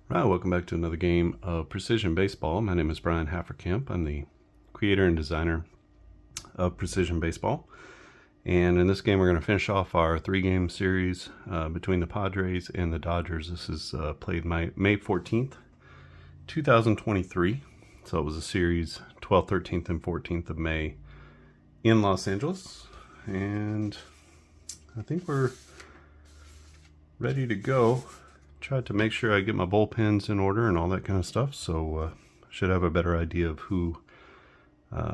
Right, welcome back to another game of Precision Baseball. My name is Brian Hafferkamp. I'm the creator and designer of Precision Baseball. And in this game, we're going to finish off our three-game series between the Padres and the Dodgers. This is played May 14th, 2023. So it was a series 12th, 13th, and 14th of May in Los Angeles. And I think we're ready to go. Tried to make sure I get my bullpens in order and all that kind of stuff, so should have a better idea of who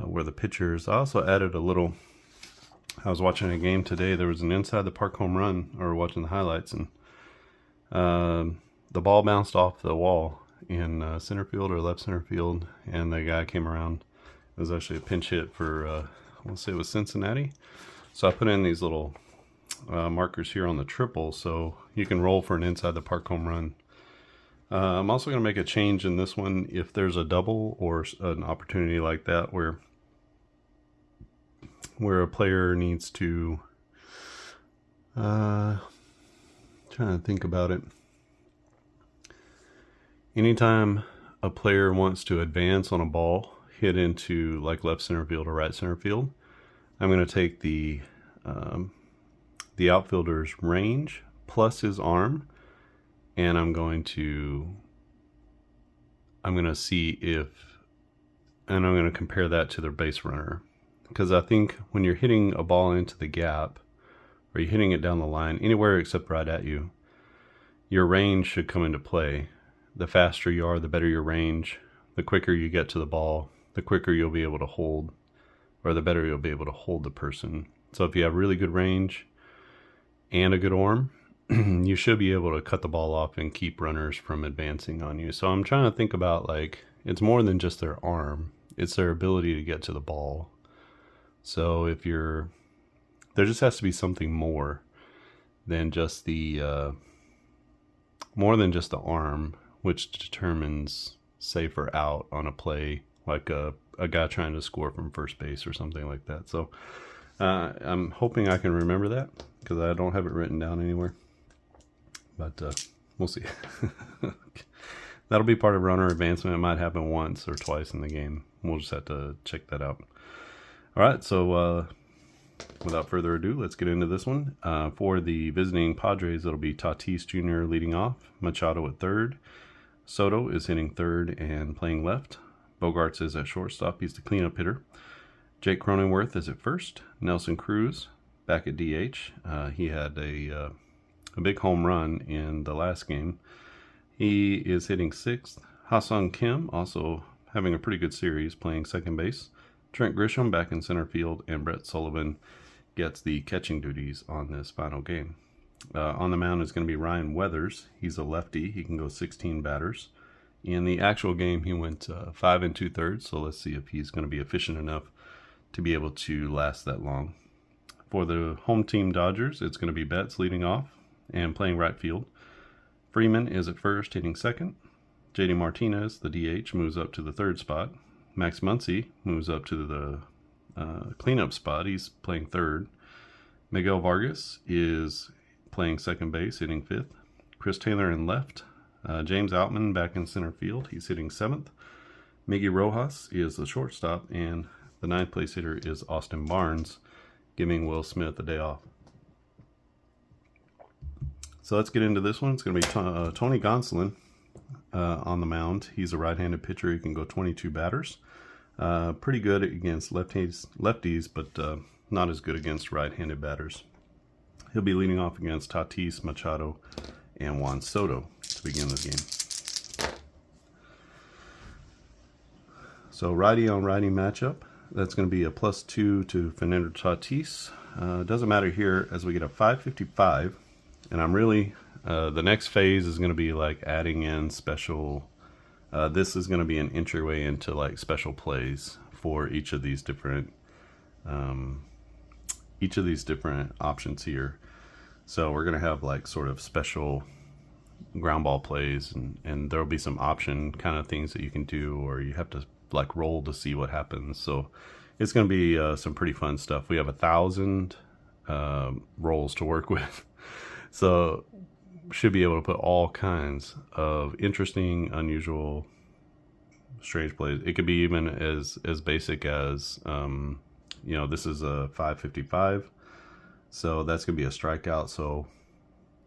were the pitchers. I also added a little. I was watching a game today. There was an inside the park home run, or watching the highlights, and the ball bounced off the wall in center field or left center field, and the guy came around. It was actually a pinch hit for I want to say it was Cincinnati. So I put in these little markers here on the triple, so you can roll for an inside the park home run. I'm also going to make a change in this one if there's a double or an opportunity like that where a player needs to trying to think about it. Anytime a player wants to advance on a ball hit into like left center field or right center field, I'm going to take the outfielder's range plus his arm, and I'm going to see if, and I'm going to compare that to their base runner, because I think when you're hitting a ball into the gap or you're hitting it down the line anywhere except right at you, your range should come into play. The faster you are, the better your range. The quicker you get to the ball, the quicker you'll be able to hold, or the better you'll be able to hold the person. So if you have really good range and a good arm, you should be able to cut the ball off and keep runners from advancing on you. So I'm trying to think about, like, it's more than just their arm, it's their ability to get to the ball. So if there just has to be something more than just the arm, which determines safe or out on a play, like a guy trying to score from first base or something like that. So I'm hoping I can remember that, because I don't have it written down anywhere. But we'll see. That'll be part of runner advancement. It might happen once or twice in the game. We'll just have to check that out. All right, so without further ado, let's get into this one. For the visiting Padres, it'll be Tatis Jr. leading off, Machado at third. Soto is hitting third and playing left. Bogarts is at shortstop. He's the cleanup hitter. Jake Cronenworth is at first. Nelson Cruz back at DH. He had a big home run in the last game. He is hitting sixth. Ha-Sung Kim also having a pretty good series, playing second base. Trent Grisham back in center field, and Brett Sullivan gets the catching duties on this final game. On the mound is going to be Ryan Weathers. He's a lefty. He can go 16 batters. In the actual game, he went 5 2/3, so let's see if he's going to be efficient enough to be able to last that long. For the home team Dodgers, it's going to be Betts leading off and playing right field. Freeman is at first, hitting second. JD Martinez, the DH, moves up to the third spot. Max Muncy moves up to the cleanup spot. He's playing third. Miguel Vargas is playing second base, hitting fifth. Chris Taylor in left. James Outman back in center field. He's hitting seventh. Miggy Rojas is the shortstop, and the ninth place hitter is Austin Barnes, giving Will Smith a day off. So let's get into this one. It's going to be Tony Gonsolin on the mound. He's a right-handed pitcher. He can go 22 batters. Pretty good against lefties, but not as good against right-handed batters. He'll be leading off against Tatis, Machado, and Juan Soto to begin the game. So righty on righty matchup. That's going to be a +2 to Fernando Tatis. Doesn't matter here, as we get a 555, and I'm really the next phase is going to be like adding in special. This is going to be an entryway into like special plays for each of these different options here. So we're going to have like sort of special ground ball plays, and there'll be some option kind of things that you can do, or you have to like roll to see what happens. So it's going to be some pretty fun stuff. We have 1,000 rolls to work with. So should be able to put all kinds of interesting, unusual, strange plays. It could be even as basic as, you know, this is a 555, so that's going to be a strikeout. So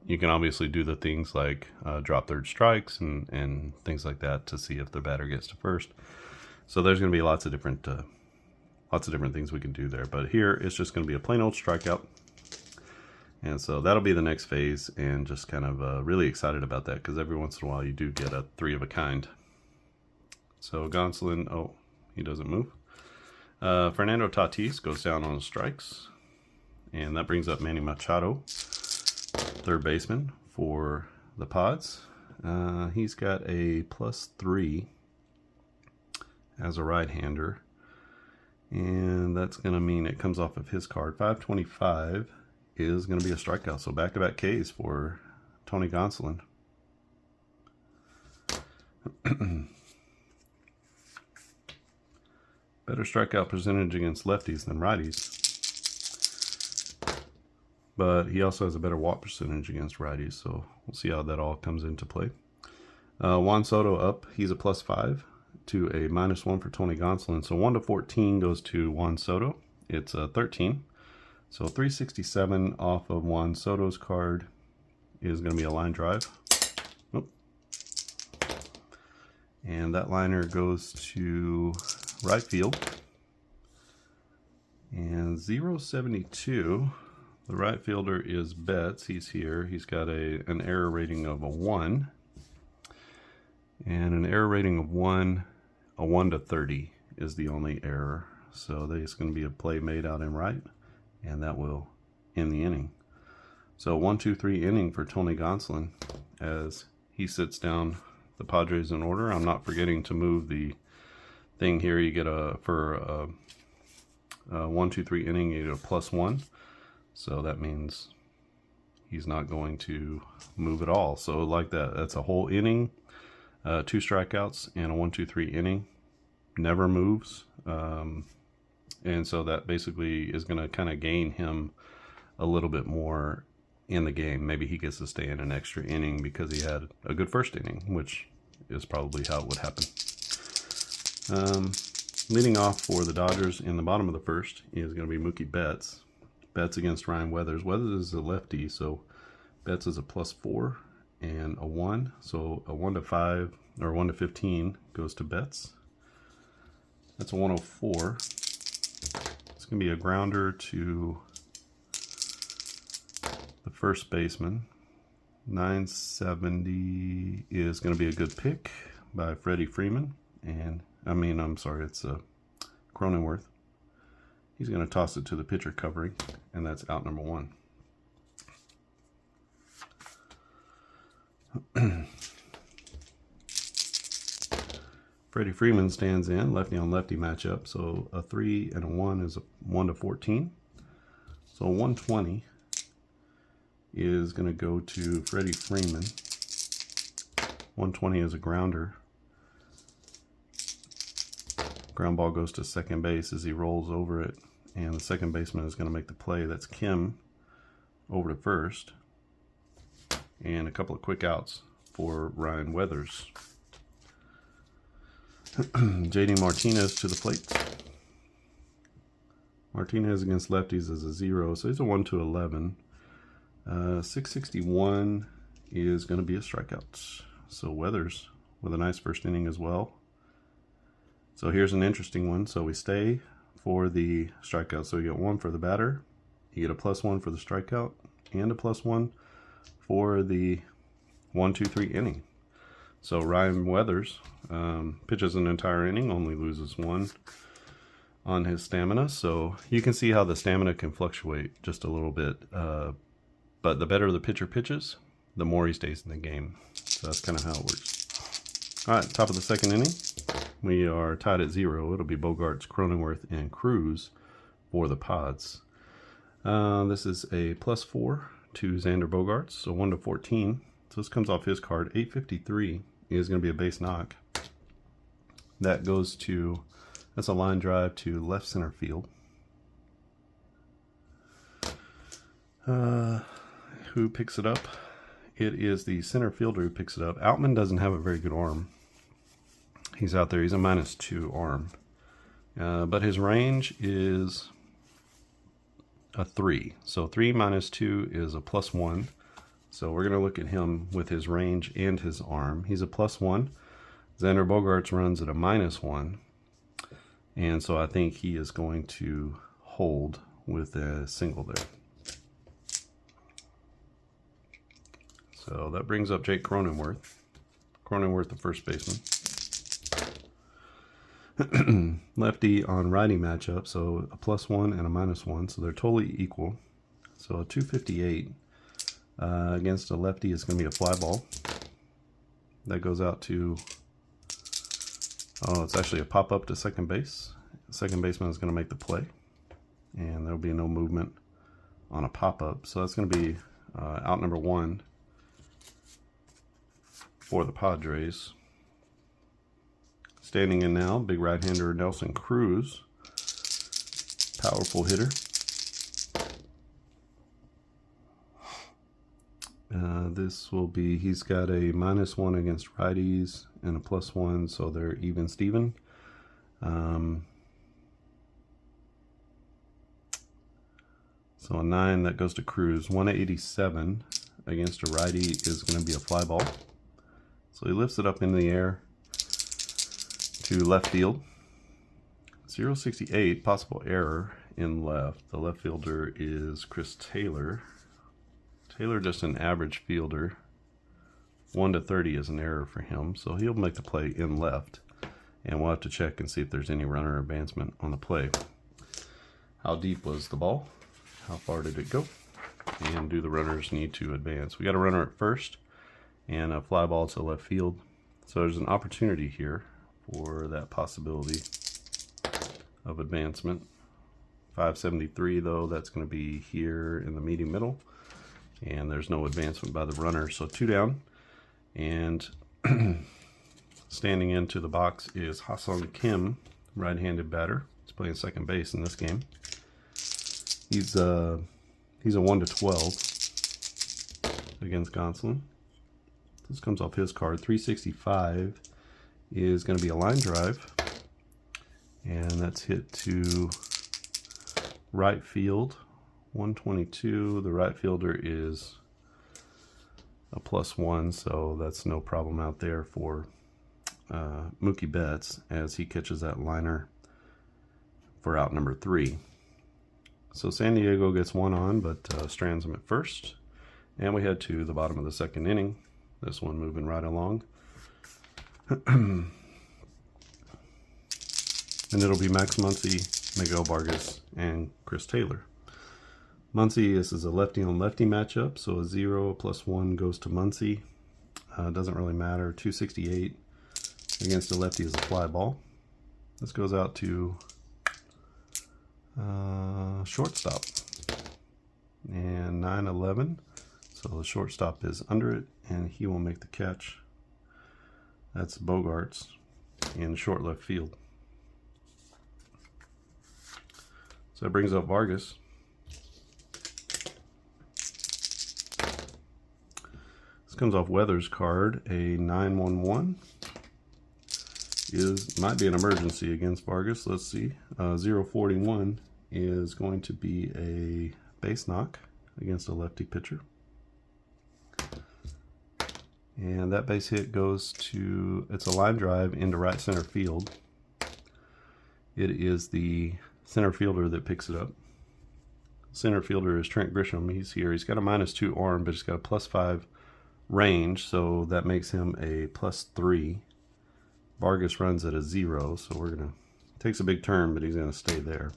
you can obviously do the things like drop third strikes and things like that to see if the batter gets to first. So there's going to be lots of different things we can do there. But here it's just going to be a plain old strikeout. And so that'll be the next phase, and just kind of really excited about that, because every once in a while you do get a 3 of a kind. So Gonsolin, oh, he doesn't move. Fernando Tatis goes down on strikes, and that brings up Manny Machado, third baseman for the Pods. He's got a +3 as a right-hander, and that's going to mean it comes off of his card. 525 is going to be a strikeout, so back-to-back Ks for Tony Gonsolin. Better strikeout percentage against lefties than righties, but he also has a better walk percentage against righties, so we'll see how that all comes into play. Juan Soto up, he's a +5 to a -1 for Tony Gonsolin. So 1 to 14 goes to Juan Soto. It's a 13. So 367 off of Juan Soto's card is going to be a line drive. Oop. And that liner goes to right field. And 072, the right fielder is Betts. He's here. He's got an error rating of a 1. And an error rating of 1, a 1 to 30 is the only error. So there's going to be a play made out in right, and that will end the inning. So 1-2-3 inning for Tony Gonsolin as he sits down the Padres in order. I'm not forgetting to move the thing here. You get for a 1-2-3 inning, you get a +1. So that means he's not going to move at all. So like that's a whole inning, 2 strikeouts, and a 1-2-3 inning. Never moves. And so that basically is going to kind of gain him a little bit more in the game. Maybe he gets to stay in an extra inning because he had a good first inning, which is probably how it would happen. Leading off for the Dodgers in the bottom of the first is going to be Mookie Betts. Betts against Ryan Weathers. Weathers is a lefty, so Betts is a +4 and a 1. So a 1 to 5 or 1 to 15 goes to Betts. That's a 104. It's going to be a grounder to the first baseman. 970 is going to be a good pick by Freddie Freeman. And I'm sorry, it's Cronenworth. He's going to toss it to the pitcher covering, and that's out number 1. Freddie Freeman stands in, lefty on lefty matchup. So a 3 and a 1 is a 1 to 14. So 120 is going to go to Freddie Freeman. 120 is a grounder. Ground ball goes to second base as he rolls over it, and the second baseman is going to make the play. That's Kim over to first, and a couple of quick outs for Ryan Weathers. JD Martinez to the plate. Martinez against lefties is a 0, so he's a 1 to 11. 661 is going to be a strikeout. So Weathers with a nice first inning as well. So here's an interesting one. So we stay for the strikeout. So you get 1 for the batter, you get a +1 for the strikeout, and a +1 for the 1-2-3 inning. So Ryan Weathers pitches an entire inning, only loses 1 on his stamina. So you can see how the stamina can fluctuate just a little bit. But the better the pitcher pitches, the more he stays in the game. So that's kind of how it works. All right, top of the second inning. We are tied at 0. It'll be Bogarts, Cronenworth, and Cruz for the Pods. This is a +4 to Xander Bogaerts, so 1 to 14. So this comes off his card. 853 is going to be a base knock. That goes to, that's a line drive to left center field. Who picks it up It is the center fielder who picks it up. Outman doesn't have a very good arm. He's out there. He's a -2 arm. But his range is a 3. So 3 minus 2 is a +1. So we're going to look at him with his range and his arm. He's a +1. Xander Bogaerts runs at a -1. And so I think he is going to hold with a single there. So that brings up Jake Cronenworth. Cronenworth, the first baseman. Lefty on righty matchup, so a +1 and a -1, so they're totally equal. So a 258 against a lefty is going to be a fly ball. That goes out to, oh, it's actually a pop up to second base. The second baseman is going to make the play, and there'll be no movement on a pop up. So that's going to be out number 1 for the Padres. Standing in now, big right-hander Nelson Cruz, powerful hitter. This will be, he's got a -1 against righties and a +1, so they're even Steven. So a 9, that goes to Cruz. 187 against a righty is going to be a fly ball. So he lifts it up in the air to left field. 068, possible error in left. The left fielder is Chris Taylor. Taylor just an average fielder. 1 to 30 is an error for him, so he'll make the play in left. And we'll have to check and see if there's any runner advancement on the play. How deep was the ball? How far did it go? And do the runners need to advance? We got a runner at first and a fly ball to left field. So there's an opportunity here for that possibility of advancement. 573 though, that's going to be here in the medium middle, and there's no advancement by the runner. So 2 down, and standing into the box is Ha-Seong Kim, right-handed batter. He's playing second base in this game. He's a 1 to 12 against Gonsolin. This comes off his card. 365 is going to be a line drive, and that's hit to right field. 122. The right fielder is a +1, so that's no problem out there for Mookie Betts as he catches that liner for out number 3. So San Diego gets 1 on, but strands him at first, and we head to the bottom of the second inning. This one moving right along. And it'll be Max Muncy, Miguel Vargas, and Chris Taylor. Muncy, this is a lefty on lefty matchup, so a 0 +1 goes to Muncy. Doesn't really matter. 268 against a lefty is a fly ball. This goes out to shortstop. And 911. So the shortstop is under it, and he will make the catch. That's Bogaerts in short left field. So that brings up Vargas. This comes off Weather's card. A 911 might be an emergency against Vargas. Let's see. 041 is going to be a base knock against a lefty pitcher. And that base hit goes to, it's a line drive into right center field. It is the center fielder that picks it up. Center fielder is Trent Grisham. He's here. He's got a -2 arm, but he's got a +5 range, so that makes him a +3. Vargas runs at a 0, so we're gonna, takes a big turn, but he's gonna stay there.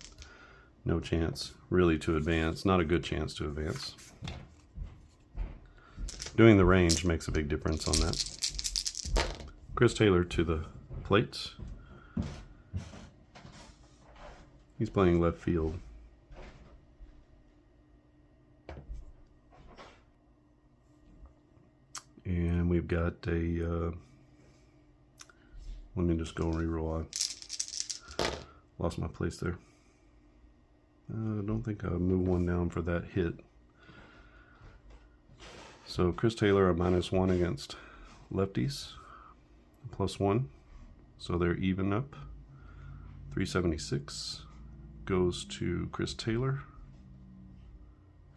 No chance really to advance. Not a good chance to advance. Doing the range makes a big difference on that. Chris Taylor to the plate. He's playing left field. And we've got a, let me just go and reroll. I lost my place there. I don't think I'll move one down for that hit. So Chris Taylor a -1 against lefties, +1. So they're even up. 376 goes to Chris Taylor.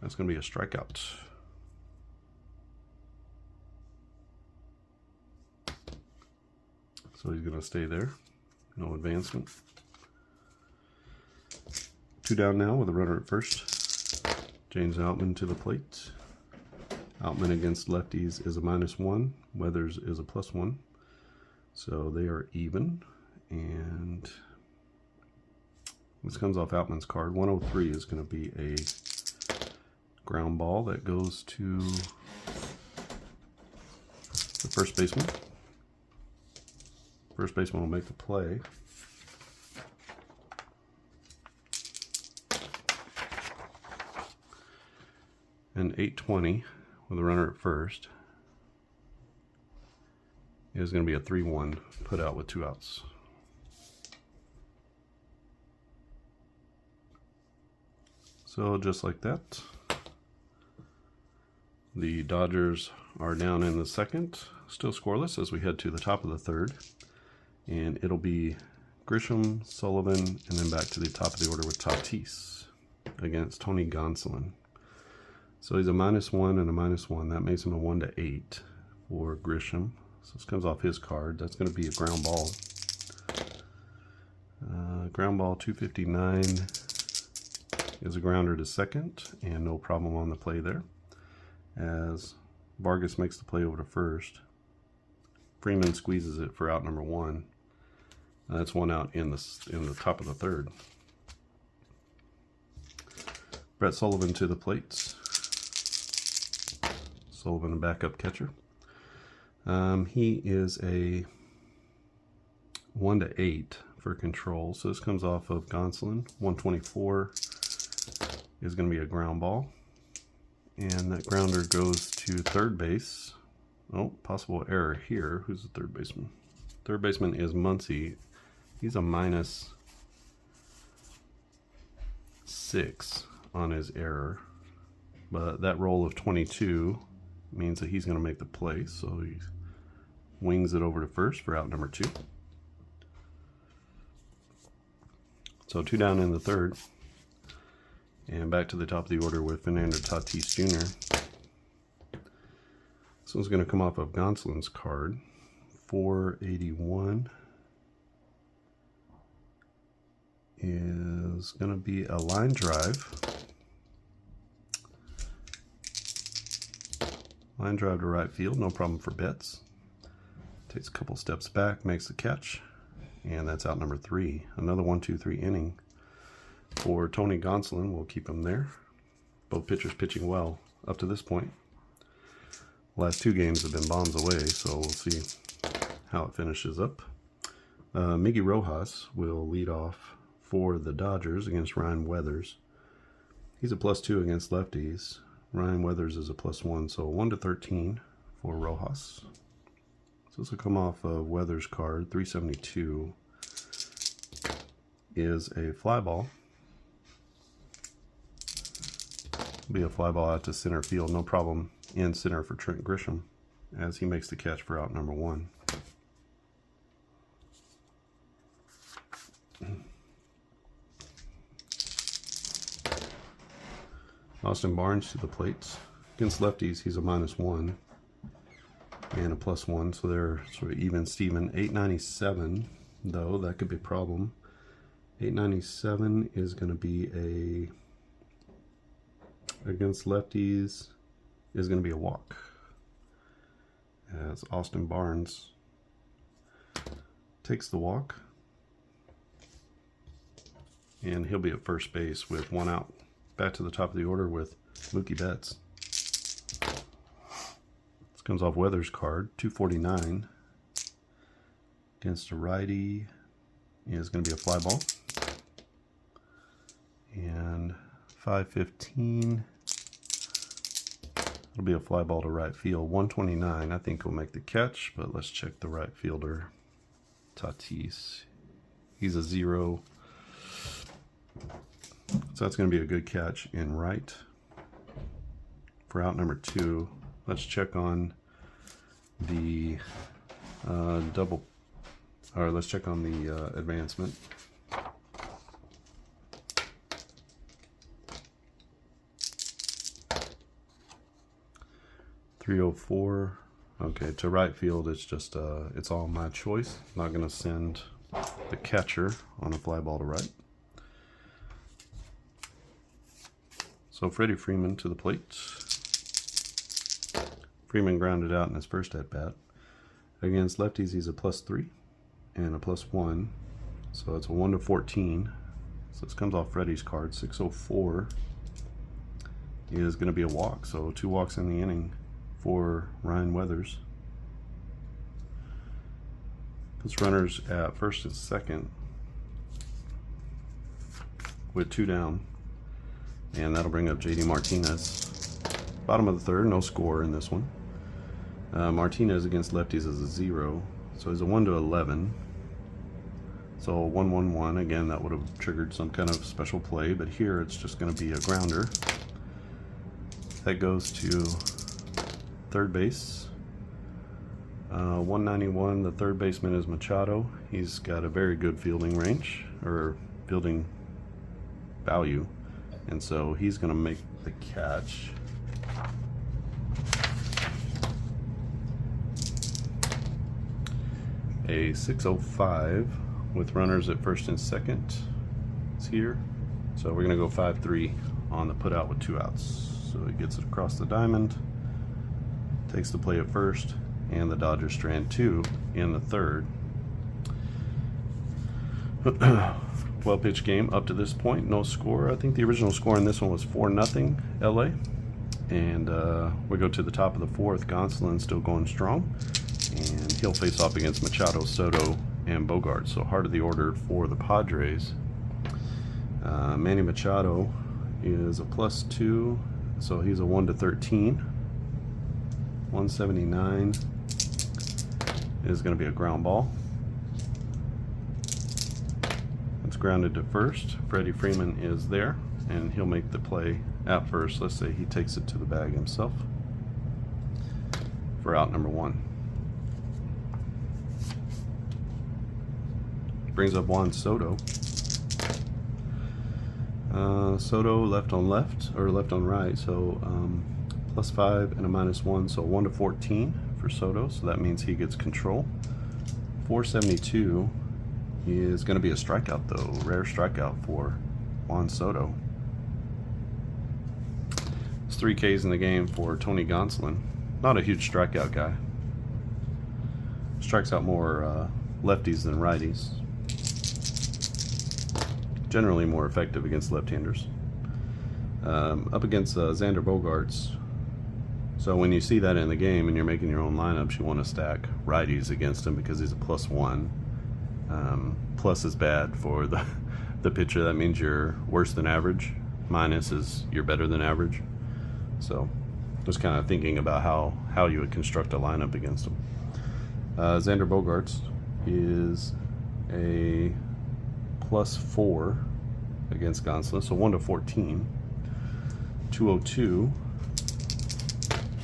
That's going to be a strikeout. So he's going to stay there. No advancement. 2 down now with a runner at first. James Outman to the plate. Outman against lefties is a -1. Weathers is a +1. So they are even. And this comes off Outman's card. 103 is going to be a ground ball that goes to the first baseman. First baseman will make the play. And 820 with a runner at first is going to be a 3-1 put out with 2 outs. So just like that, the Dodgers are down in the second, still scoreless as we head to the top of the third. And it'll be Grisham, Sullivan, and then back to the top of the order with Tatis against Tony Gonsolin. So he's a -1 and a -1. That makes him a 1-8 for Grisham. So this comes off his card. That's going to be a ground ball. Ground ball 259 is a grounder to second, and no problem on the play there. As Vargas makes the play over to first, Freeman squeezes it for out number 1. That's 1 out in the top of the third. Brett Sullivan to the plate. Sullivan, a backup catcher. He is a 1-8 for control. So this comes off of Gonsolin. 124 is going to be a ground ball. And that grounder goes to third base. Oh, possible error here. Who's the third baseman? Third baseman is Muncy. He's a -6 on his error. But that roll of 22 means that he's going to make the play. So he wings it over to first for out number 2. So 2 down in the third. And back to the top of the order with Fernando Tatis Jr. This one's going to come off of Gonsolin's card. 481 is going to be a line drive. Line drive to right field, no problem for Betts. Takes a couple steps back, makes the catch, and that's out number 3. Another 1-2-3 inning for Tony Gonsolin. We'll keep him there. Both pitchers pitching well up to this point. Last 2 games have been bombs away, so we'll see how it finishes up. Miggy Rojas will lead off for the Dodgers against Ryan Weathers. He's a +2 against lefties. Ryan Weathers is a +1, so 1-13 for Rojas. So this will come off of Weathers' card. 372 is a fly ball. Be a fly ball out to center field, no problem in center for Trent Grisham as he makes the catch for out number 1. Austin Barnes to the plate. Against lefties, he's a -1 and a +1, so they're sort of even Steven. 897, though, that could be a problem. 897 is going to be against lefties, is going to be a walk. As Austin Barnes takes the walk, and he'll be at first base with 1 out. Back to the top of the order with Mookie Betts. This comes off Weathers' card. 249 against a righty is going to be a fly ball. And 515, it'll be a fly ball to right field. 129, I think will make the catch, but let's check the right fielder, Tatis. He's a 0. So that's going to be a good catch in right for out number 2. let's check on the let's check on the advancement. .304. Okay, to right field, it's just it's all my choice. I'm not going to send the catcher on a fly ball to right. So Freddie Freeman to the plate. Freeman grounded out in his first at bat. Against lefties, he's a +3 and a +1. So it's a 1 to 14. So this comes off Freddie's card. 604 is going to be a walk. So 2 walks in the inning for Ryan Weathers. Puts runners at first and second with 2 down. And that'll bring up JD Martinez. Bottom of the third, no score in this one. Martinez against lefties is a 0. So he's a 1 to 11. So 1-1-1. Again, that would have triggered some kind of special play, but here it's just going to be a grounder. That goes to third base. 191, the third baseman is Machado. He's got a very good fielding range, or fielding value, and so he's going to make the catch. A 605 with runners at first and second is here. So we're going to go 5-3 on the put out with 2 outs. So he gets it across the diamond, takes the play at first, and the Dodgers strand 2 in the third. Well pitched game up to this point, no score. I think the original score in this one was 4-0 LA. And we go to the top of the fourth. Gonsolin still going strong, and he'll face off against Machado, Soto, and Bogart. So heart of the order for the Padres. Manny Machado is a +2, so he's a 1 to 13. 179 is going to be a ground ball. It's grounded to first. Freddie Freeman is there, and he'll make the play at first. Let's say he takes it to the bag himself for out number 1. Brings up Juan Soto. Soto left on left, or left on right, so +5 and a -1, so 1 to 14 for Soto, so that means he gets control. 472 is going to be a strikeout though, rare strikeout for Juan Soto. It's 3 Ks in the game for Tony Gonsolin. Not a huge strikeout guy. Strikes out more lefties than righties. Generally more effective against left-handers. Up against Xander Bogaerts. So when you see that in the game and you're making your own lineups, you want to stack righties against him because he's a +1. Plus is bad for the pitcher. That means you're worse than average. Minus is you're better than average. So just kind of thinking about how you would construct a lineup against him. Xander Bogaerts is a +4 against Gonsolin, so 1 to 14. 202,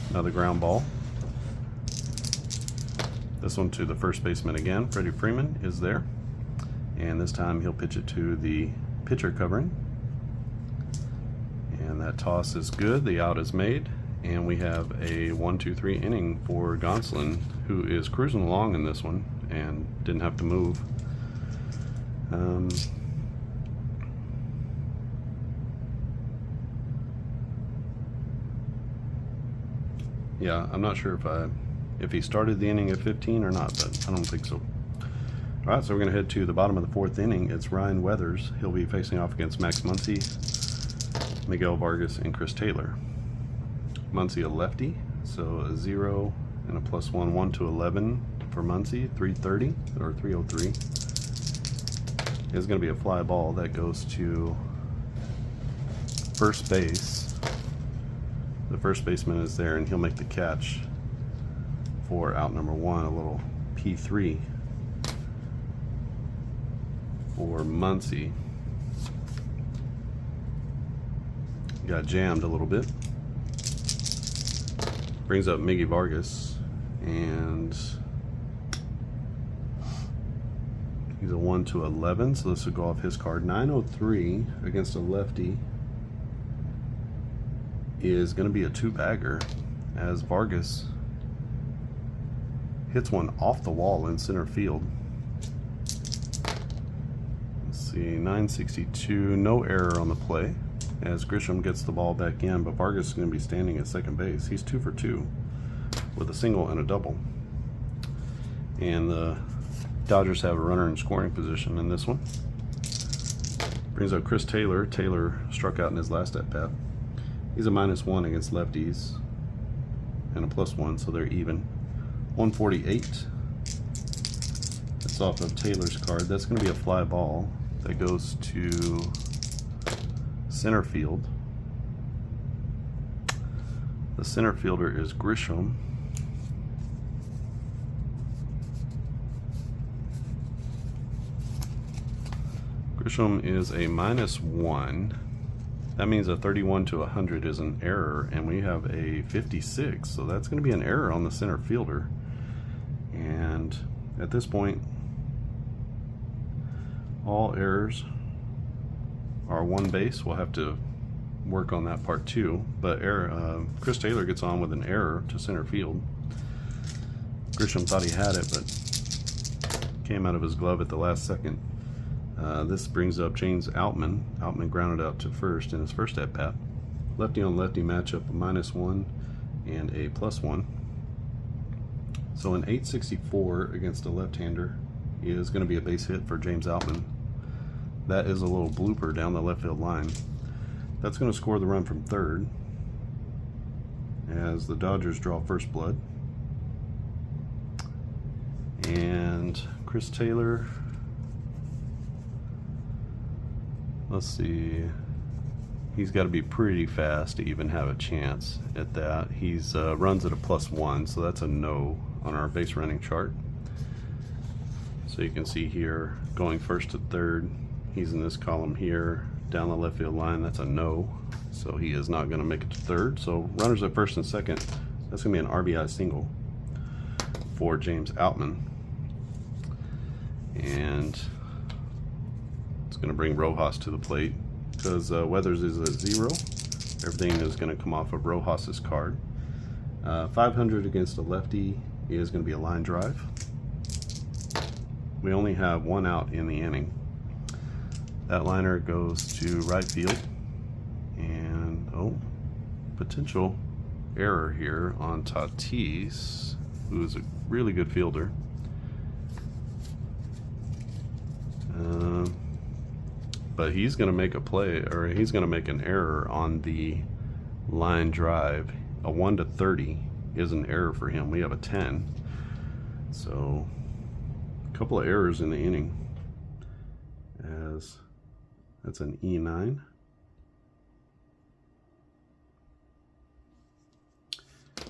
another ground ball. This one to the first baseman again. Freddie Freeman is there, and this time he'll pitch it to the pitcher covering, and that toss is good. The out is made, and we have a 1-2-3 inning for Gonsolin, who is cruising along in this one and didn't have to move. Yeah, I'm not sure if he started the inning at 15 or not, but I don't think so. All right, so we're going to head to the bottom of the 4th inning. It's Ryan Weathers. He'll be facing off against Max Muncy, Miguel Vargas, and Chris Taylor. Muncy a lefty, so a 0 and a +1, 1 to 11 for Muncy. 330 or 303 is going to be a fly ball that goes to first base. The first baseman is there, and he'll make the catch for out number 1, a little P3 for Muncy. Got jammed a little bit. Brings up Miggy Vargas, and he's a 1-11, so this will go off his card. 903 against a lefty is going to be a 2-bagger, as Vargas hits one off the wall in center field. Let's see, 962, no error on the play, as Grisham gets the ball back in, but Vargas is going to be standing at second base. He's 2 for 2 with a single and a double. And the Dodgers have a runner in scoring position in this one. Brings up Chris Taylor. Taylor struck out in his last at-bat. He's a -1 against lefties and a +1, so they're even. 148. That's off of Taylor's card. That's going to be a fly ball that goes to center field. The center fielder is Grisham. Grisham is a -1. That means a 31 to 100 is an error, and we have a 56, so that's going to be an error on the center fielder. And at this point, all errors are one base. We'll have to work on that part too, but Chris Taylor gets on with an error to center field. Grisham thought he had it, but came out of his glove at the last second. This brings up James Outman. Outman grounded out to first in his first at-bat. Lefty on lefty matchup, a -1 and a +1. So an 864 against a left-hander is going to be a base hit for James Outman. That is a little blooper down the left field line. That's going to score the run from third as the Dodgers draw first blood. And Chris Taylor, let's see, he's got to be pretty fast to even have a chance at that. He's runs at a +1, so that's a no on our base running chart. So you can see here, going first to third, he's in this column here, down the left field line, that's a no. So he is not going to make it to third. So runners at first and second, that's going to be an RBI single for James Outman. And it's going to bring Rojas to the plate because Weathers is at 0. Everything is going to come off of Rojas's card. 500 against a lefty is going to be a line drive. We only have one out in the inning. That liner goes to right field, and potential error here on Tatis, who is a really good fielder. But he's going to make a play, or he's going to make an error on the line drive. A 1 to 30 is an error for him. We have a 10. So a couple of errors in the inning, as that's an E9.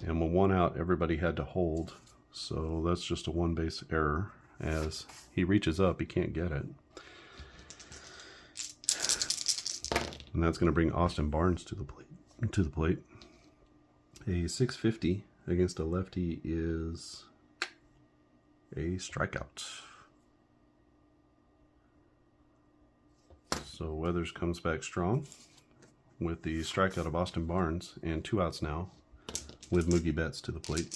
And with one out, everybody had to hold. So that's just a one base error. As he reaches up, he can't get it. And that's going to bring Austin Barnes to the plate. A 650 against a lefty is a strikeout. So Weathers comes back strong with the strikeout of Austin Barnes, and 2 outs now with Mookie Betts to the plate.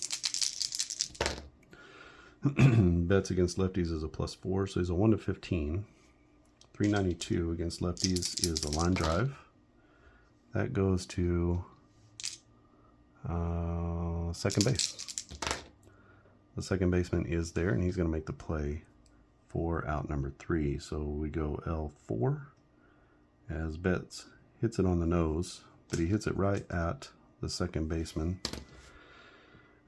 Betts against lefties is a +4, so he's a 1 to 15. 392 against lefties is a line drive. That goes to second base. The second baseman is there, and he's going to make the play for out number 3. So we go L4 as Betts hits it on the nose, but he hits it right at the second baseman.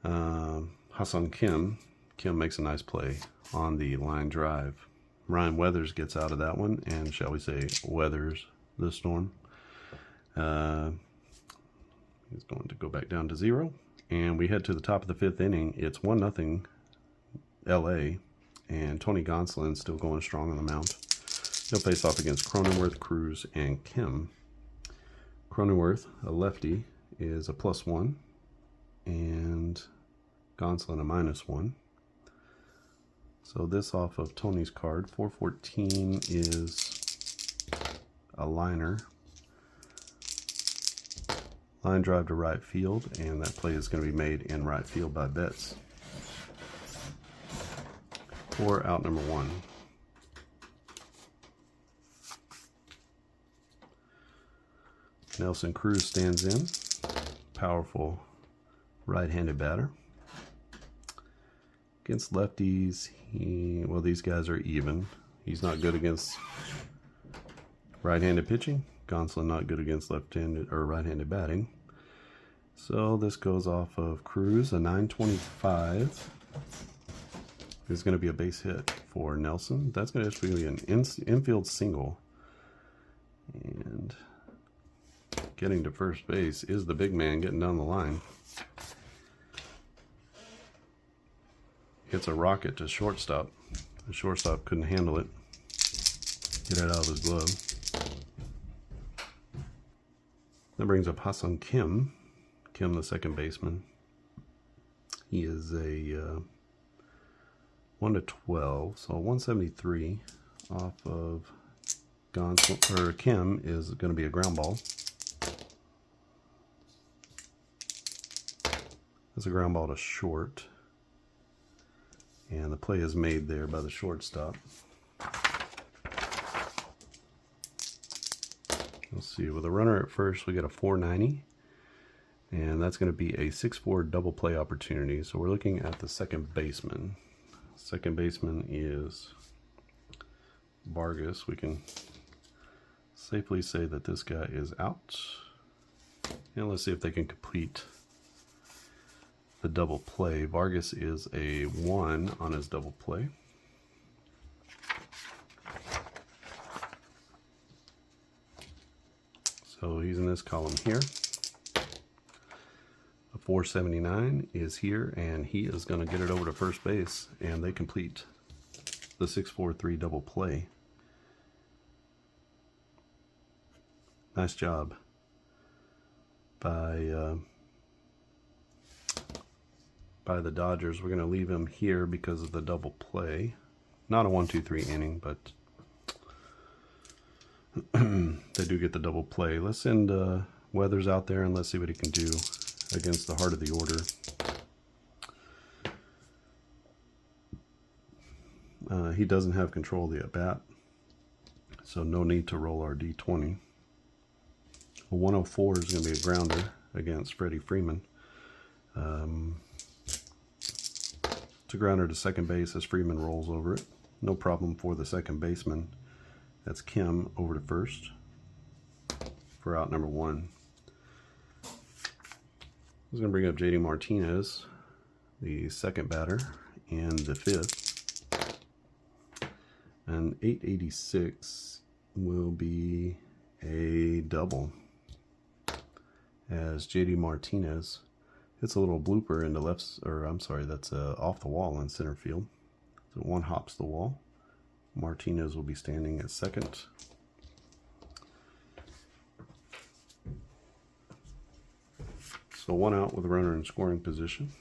Ha-Seong Kim. Kim makes a nice play on the line drive. Ryan Weathers gets out of that one, and shall we say weathers the storm. He's going to go back down to 0, and we head to the top of the 5th inning. It's 1-0 LA, and Tony Gonsolin still going strong on the mound. He'll face off against Cronenworth, Cruz, and Kim. Cronenworth, a lefty, is a +1. and Gonsolin a -1. So this off of Tony's card. 414 is a liner. Line drive to right field, and that play is going to be made in right field by Betts for out number 1. Nelson Cruz stands in. Powerful right-handed batter. Against lefties, well, these guys are even. He's not good against right-handed pitching. Gonsolin not good against left-handed or right-handed batting. So this goes off of Cruz. A 925 is going to be a base hit for Nelson. That's going to actually be an infield single. And getting to first base is the big man getting down the line. Hits a rocket to shortstop. The shortstop couldn't handle it. Get it out of his glove. That brings up Ha-Seong Kim. Kim, the second baseman. He is a 1-12, so 173 off of Gonsolin, or Kim is going to be a ground ball. That's a ground ball to short. And the play is made there by the shortstop. Let's see, with a runner at first, we get a 490. And that's going to be a 6-4 double play opportunity. So we're looking at the second baseman. Second baseman is Vargas. We can safely say that this guy is out. And let's see if they can complete the double play. Vargas is a 1 on his double play. So he's in this column here. A 479 is here, and he is going to get it over to first base, and they complete the 6-4-3 double play. Nice job by the Dodgers. We're going to leave him here because of the double play. Not a 1-2-3 inning, but they do get the double play. Let's send Weathers out there and let's see what he can do against the heart of the order. He doesn't have control of the at-bat, so no need to roll our D20. A 104 is going to be a grounder against Freddie Freeman. It's a grounder to second base as Freeman rolls over it. No problem for the second baseman. That's Kim over to first for out number 1. I was going to bring up JD Martinez, the second batter, and the fifth. And 886 will be a double as JD Martinez hits a little blooper into left, or I'm sorry, that's off the wall in center field. So 1 hops the wall. Martinez will be standing at second. So 1 out with a runner in scoring position.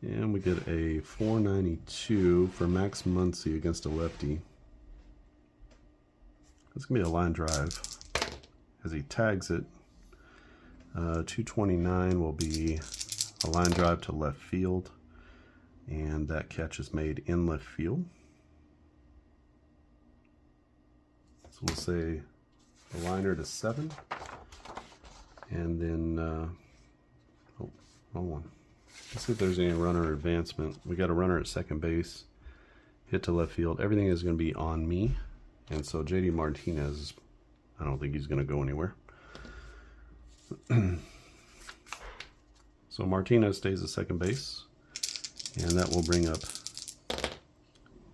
And we get a 492 for Max Muncy against a lefty. It's going to be a line drive as he tags it. 229 will be a line drive to left field. And that catch is made in left field. So we'll say a liner to 7. And then, oh, wrong one. Let's see if there's any runner advancement. We got a runner at second base, hit to left field. Everything is going to be on me. And so JD Martinez, I don't think he's going to go anywhere. So Martinez stays at second base. And that will bring up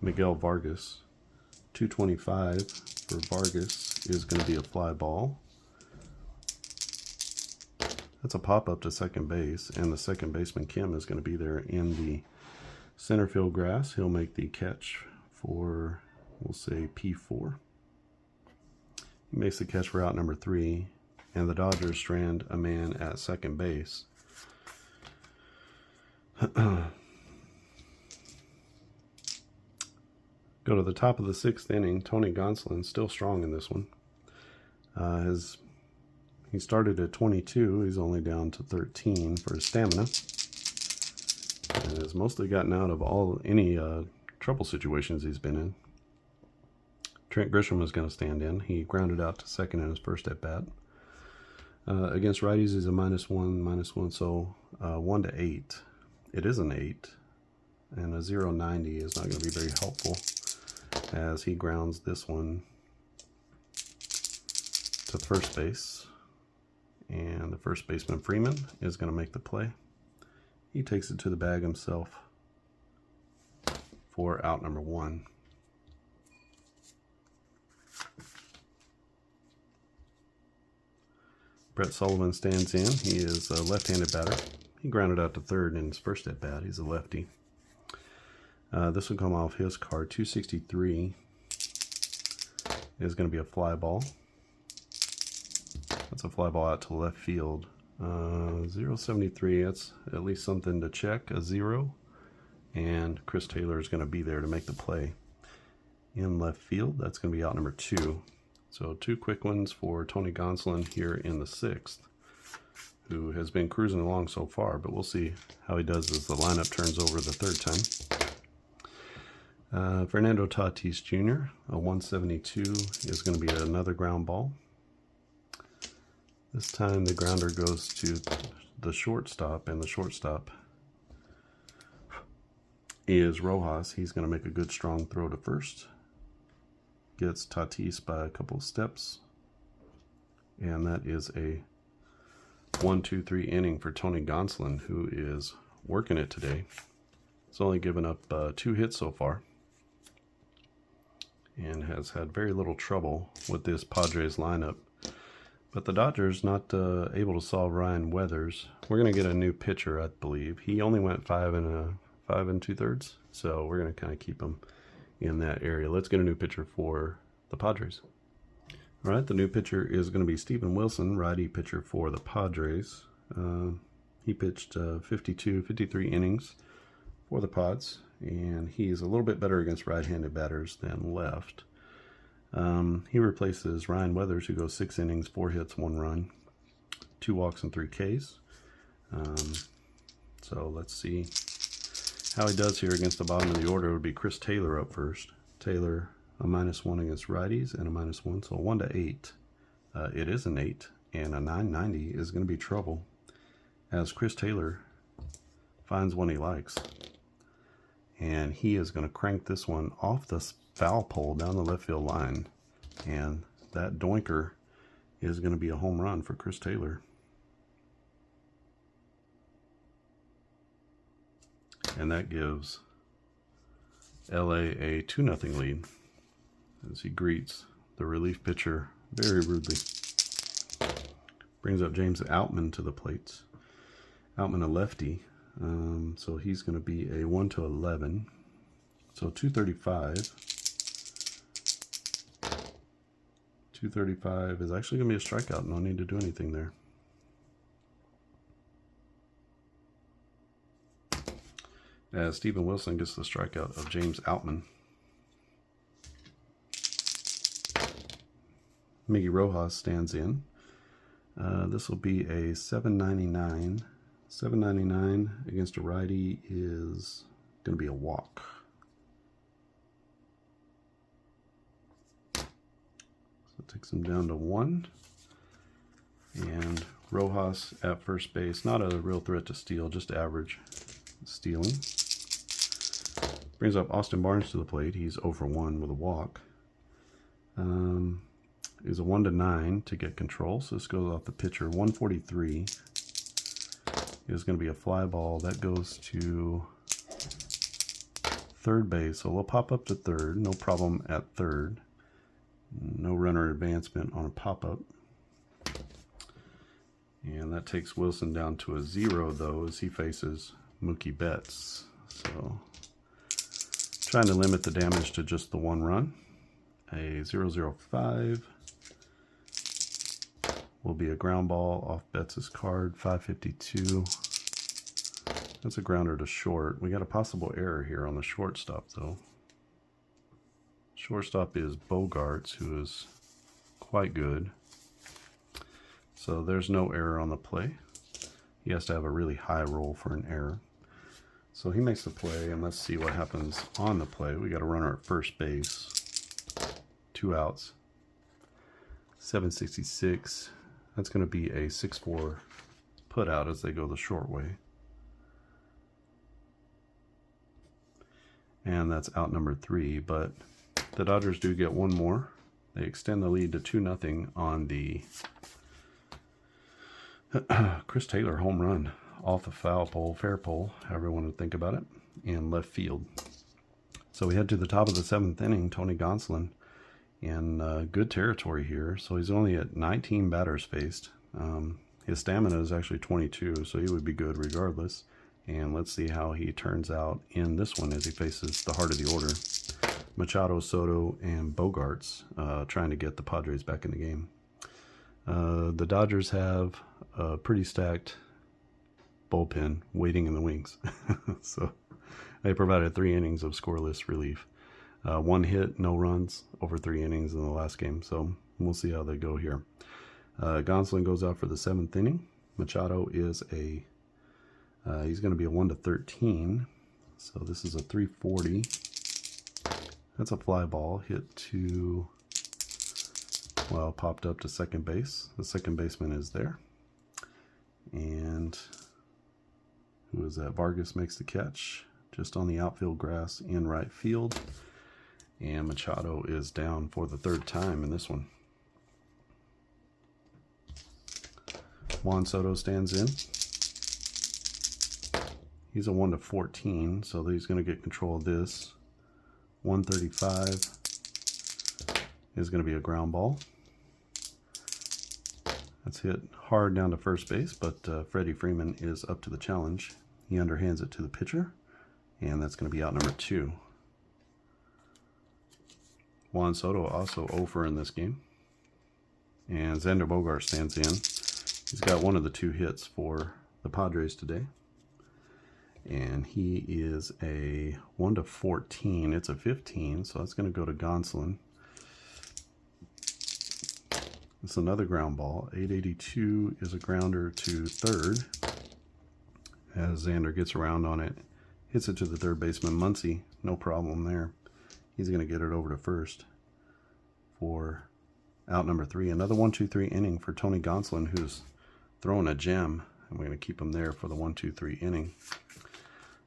Miguel Vargas. 225 for Vargas is going to be a fly ball. That's a pop-up to second base, and the second baseman, Kim, is going to be there in the center field grass. He'll make the catch for, we'll say, P4. He makes the catch for out number 3, and the Dodgers strand a man at second base. Go to the top of the 6th inning. Tony Gonsolin still strong in this one. He started at 22. He's only down to 13 for his stamina, and has mostly gotten out of any trouble situations he's been in. Trent Grisham was going to stand in. He grounded out to second in his first at bat. Against righties, he's a -1, so 1 to 8. It is an 8, and a 0.90 is not going to be very helpful, as he grounds this one to first base, and the first baseman Freeman is going to make the play. He takes it to the bag himself for out number 1. Brett Sullivan stands in. He is a left-handed batter. He grounded out to third in his first at bat. He's a lefty. This will come off his card. 263 is going to be a fly ball. That's a fly ball out to left field. 0.73, that's at least something to check. A 0. And Chris Taylor is going to be there to make the play. In left field, that's going to be out number 2. So 2 quick ones for Tony Gonsolin here in the 6th, who has been cruising along so far, but we'll see how he does as the lineup turns over the 3rd time. Fernando Tatis Jr., a 172, is going to be another ground ball. This time the grounder goes to the shortstop, and the shortstop is Rojas. He's going to make a good strong throw to first. Gets Tatis by a couple of steps, and that is a 1-2-3 inning for Tony Gonsolin, who is working it today. He's only given up 2 hits so far, and has had very little trouble with this Padres lineup. But the Dodgers not able to solve Ryan Weathers. We're going to get a new pitcher, I believe. He only went 5 2/3, so we're going to kind of keep him in that area. Let's get a new pitcher for the Padres. All right, the new pitcher is going to be Steven Wilson, righty pitcher for the Padres. He pitched 53 innings for the Pods, and he's a little bit better against right-handed batters than left. He replaces Ryan Weathers, who goes 6 innings, 4 hits, 1 run, 2 walks, and 3 Ks. So let's see how he does here against the bottom of the order. It would be Chris Taylor up first. Taylor, a -1 against righties and a -1, so 1 to 8. It is an 8, and a 990 is going to be trouble, as Chris Taylor finds one he likes. And he is going to crank this one off the foul pole down the left field line. And that doinker is going to be a home run for Chris Taylor. And that gives LA a 2-0 lead, as he greets the relief pitcher very rudely. Brings up James Outman to the plate. Outman a lefty, so he's going to be a 1 to 11. So 235. 235 is actually going to be a strikeout. No need to do anything there. As Steven Wilson gets the strikeout of James Outman. Miggy Rojas stands in. This will be a 799. 799 against a righty is going to be a walk. So it takes him down to 1. And Rojas at first base, not a real threat to steal, just average stealing. Brings up Austin Barnes to the plate. He's 0 for 1 with a walk. Is a 1 to 9 to get control. So this goes off the pitcher. 143 is going to be a fly ball. That goes to third base. So we'll pop up to third. No problem at third. No runner advancement on a pop-up. And that takes Wilson down to a 0, though, as he faces Mookie Betts. So trying to limit the damage to just the 1 run. A 0-0-5. will be a ground ball off Betts' card, 552. That's a grounder to short. We got a possible error here on the shortstop, though. Shortstop is Bogarts, who is quite good. So there's no error on the play. He has to have a really high roll for an error. So he makes the play, and let's see what happens on the play. We got a runner at first base. 2 outs. 766. That's going to be a 6-4 put out as they go the short way. And that's out number 3, but the Dodgers do get one more. They extend the lead to 2-0 on the Chris Taylor home run off the foul pole, fair pole, however you want to think about it, in left field. So we head to the top of the 7th inning. Tony Gonsolin in good territory here. So he's only at 19 batters faced. His stamina is actually 22, so he would be good regardless. And let's see how he turns out in this one as he faces the heart of the order. Machado, Soto, and Bogarts trying to get the Padres back in the game. The Dodgers have a pretty stacked bullpen waiting in the wings. So they provided 3 innings of scoreless relief. 1 hit, no runs over 3 innings in the last game. So we'll see how they go here. Gonsolin goes out for the 7th inning. Machado is he's going to be a 1-13. So this is a 340. That's a fly ball hit to, well, popped up to second base. The second baseman is there. And who is that? Vargas makes the catch just on the outfield grass in right field. And Machado is down for the 3rd time in this one. Juan Soto stands in. He's a 1-14, so he's going to get control of this. 135 is going to be a ground ball. That's hit hard down to first base, but Freddie Freeman is up to the challenge. He underhands it to the pitcher, and that's going to be out number 2. Juan Soto also 0 in this game. And Xander Bogaerts stands in. He's got one of the 2 hits for the Padres today. And he is a 1-14. It's a 15, so that's going to go to Gonsolin. It's another ground ball. 882 is a grounder to 3rd. As Xander gets around on it, hits it to the 3rd baseman, Muncy. No problem there. He's going to get it over to 1st for out number 3. Another 1-2-3 inning for Tony Gonsolin, who's throwing a gem. And we're going to keep him there for the 1-2-3 inning.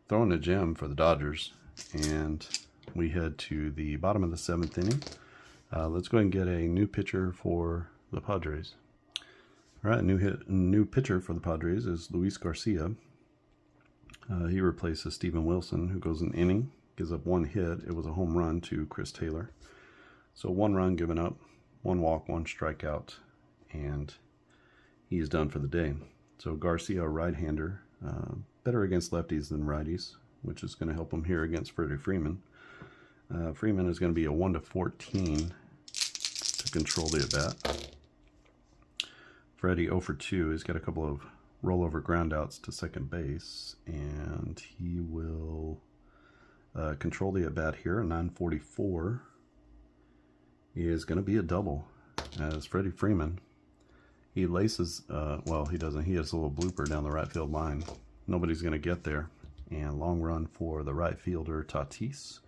Throwing a gem for the Dodgers. And we head to the bottom of the 7th inning. Let's go ahead and get a new pitcher for the Padres. All right, new pitcher for the Padres is Luis Garcia. He replaces Steven Wilson, who goes an inning, gives up 1 hit. It was a home run to Chris Taylor. So 1 run given up, 1 walk, 1 strikeout, and he's done for the day. So Garcia, right-hander, better against lefties than righties, which is going to him here against Freddie Freeman. Freeman is going to be a 1-14 to control the at-bat. Freddie 0 for 2. He's got a couple of rollover groundouts to second base, and he will control the at-bat here. A 944 is going to be a double as Freddie Freeman. He laces, well, he doesn't. He has a little blooper down the right field line. Nobody's going to get there. And long run for the right fielder, Tatis.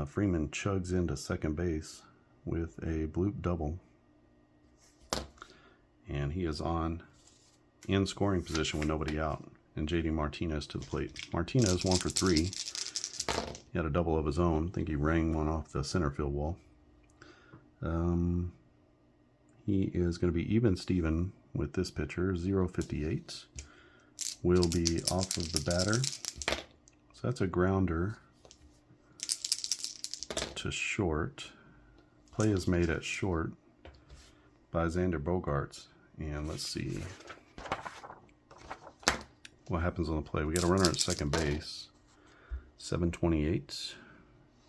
Freeman chugs into second base with a bloop double. And he is in scoring position with nobody out. And J.D. Martinez to the plate. Martinez 1 for 3. He had a double of his own. I think he rang one off the center field wall. He is going to be even Steven with this pitcher. 0-58 will be off of the batter. So that's a grounder to short. Play is made at short by Xander Bogaerts. And let's see what happens on the play. We got a runner at second base. 728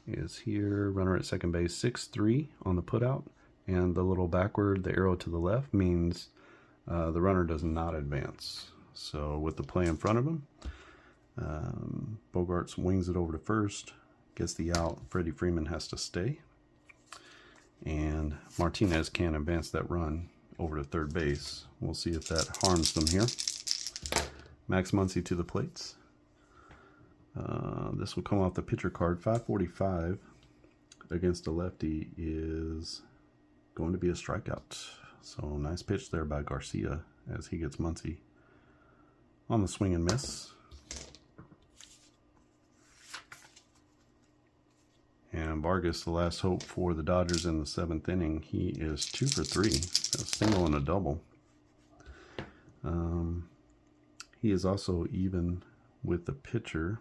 is here. Runner at second base. 6-3 on the putout. And the little backward, the arrow to the left, means The runner does not advance. So with the play in front of him, Bogart swings it over to first, gets the out. Freddie Freeman has to stay. And Martinez can't advance that run over to third base. We'll see if that harms them here. Max Muncy to the plates. This will come off the pitcher card. 545 against a lefty is going to be a strikeout. So nice pitch there by Garcia as he gets Muncy on the swing and miss. And Vargas, the last hope for the Dodgers in the 7th inning, he is 2 for 3, a single and a double. He is also even with the pitcher.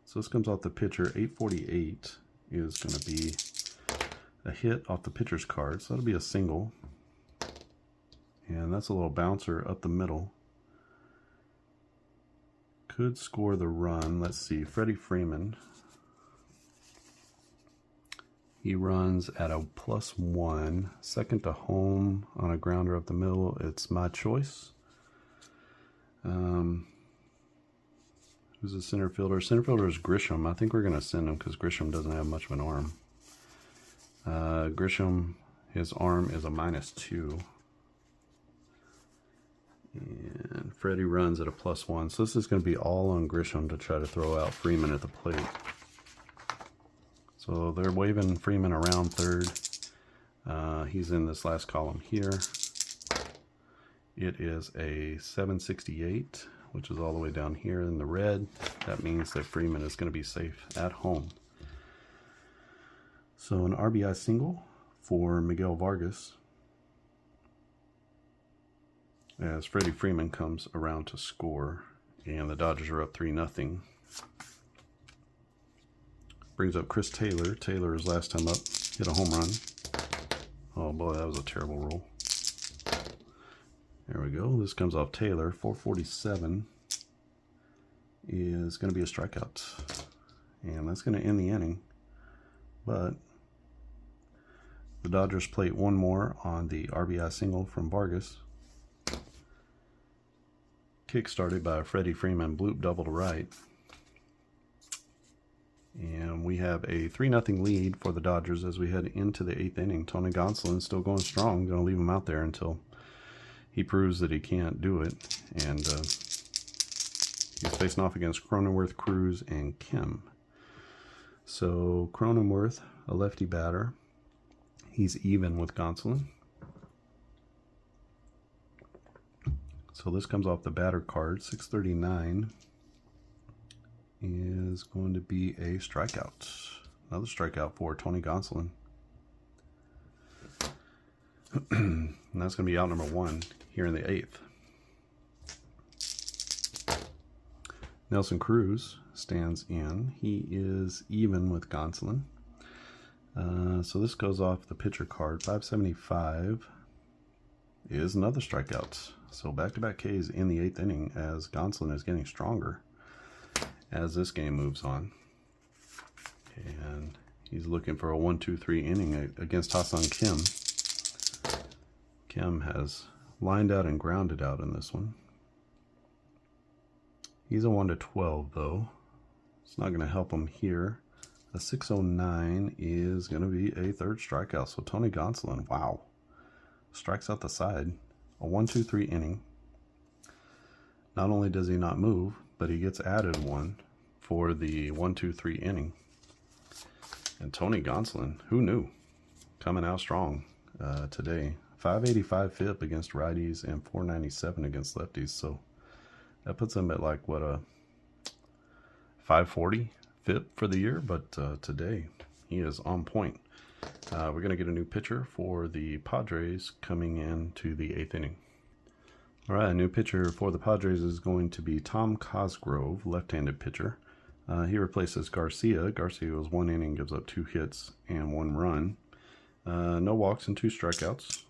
So this comes off the pitcher. 848 is going to be a hit off the pitcher's card. So that'll be a single. And that's a little bouncer up the middle. Could score the run. Let's see. Freddie Freeman. He runs at a +1. Second to home on a grounder up the middle. It's my choice. Who's the center fielder? Center fielder is Grisham. I think we're going to send him because Grisham doesn't have much of an arm. Grisham, his arm is a -2. And Freddie runs at a +1. So this is going to be all on Grisham to try to throw out Freeman at the plate. So they're waving Freeman around third. He's in this last column here. It is a 768, which is all the way down here in the red. That means that Freeman is going to be safe at home. So an RBI single for Miguel Vargas as Freddie Freeman comes around to score, and the Dodgers are up 3-0. Brings up Chris Taylor. Taylor, his last time up, hit a home run. Oh boy, that was a terrible roll. There we go. This comes off Taylor. 447 is going to be a strikeout. And that's going to end the inning. But the Dodgers plate one more on the RBI single from Vargas. Kick started by Freddie Freeman, bloop double to right. And we have a 3-0 lead for the Dodgers as we head into the 8th inning. Tony Gonsolin still going strong. Going to leave him out there until he proves that he can't do it. And he's facing off against Cronenworth, Cruz, and Kim. So Cronenworth, a lefty batter. He's even with Gonsolin. So this comes off the batter card. 639 is going to be a strikeout. Another strikeout for Tony Gonsolin. And that's going to be out number 1 here in the 8th. Nelson Cruz stands in. He is even with Gonsolin. So this goes off the pitcher card. 575 is another strikeout. So back-to-back Ks in the 8th inning as Gonsolin is getting stronger as this game moves on. And he's looking for a 1-2-3 inning against Ha-Seong Kim. Kim has lined out and grounded out in this one. He's a 1-12 though. It's not going to help him here. A 609 is going to be a 3rd strikeout. So Tony Gonsolin, wow, strikes out the side. A 1-2-3 inning. Not only does he not move, but he gets added 1 for the 1-2-3 inning. And Tony Gonsolin, who knew, coming out strong today. 585 FIP against righties and 497 against lefties. So that puts him at like, what, a 540 FIP for the year. But today he is on point. We're going to get a new pitcher for the Padres coming into the 8th inning. All right, a new pitcher for the Padres is going to be Tom Cosgrove, left-handed pitcher. He replaces Garcia. Garcia was 1 inning, gives up 2 hits and 1 run. No walks and 2 strikeouts.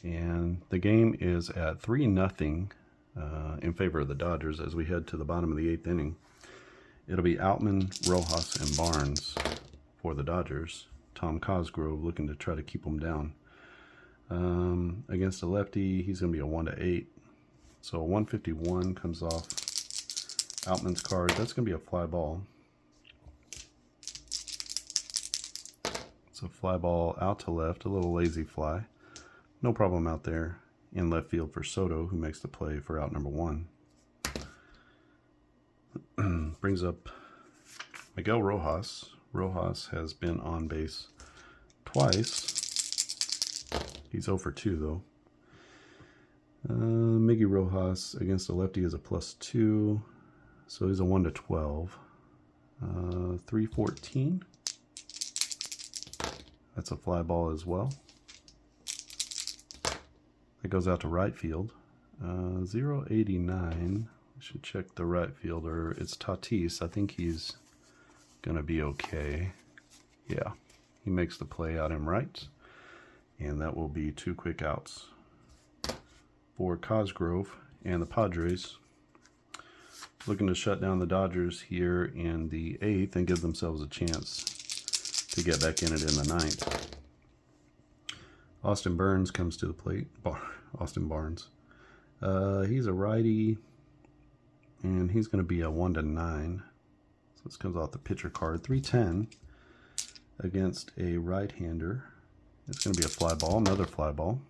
And the game is at 3-0 in favor of the Dodgers as we head to the bottom of the 8th inning. It'll be Outman, Rojas, and Barnes for the Dodgers. Tom Cosgrove looking to try to keep them down. Against a lefty, he's going to be a 1-8. So a 151 comes off Outman's card. That's going to be a fly ball. So fly ball out to left, a little lazy fly. No problem out there in left field for Soto, who makes the play for out number 1. Brings up Miguel Rojas. Rojas has been on base twice. He's 0 for 2 though. Miggy Rojas against the lefty is a +2, so he's a 1-12. 314. That's a fly ball as well. It goes out to right field. 089. I should check the right fielder. It's Tatis. I think he's gonna be okay. Yeah, he makes the play out in right, and that will be 2 quick outs for Cosgrove and the Padres. Looking to shut down the Dodgers here in the 8th and give themselves a chance to get back in it in the 9th. Austin Burns comes to the plate. Austin Barnes. He's a righty, and he's going to be a 1-9. So this comes off the pitcher card. 310 against a right-hander. It's going to be a fly ball, another fly ball.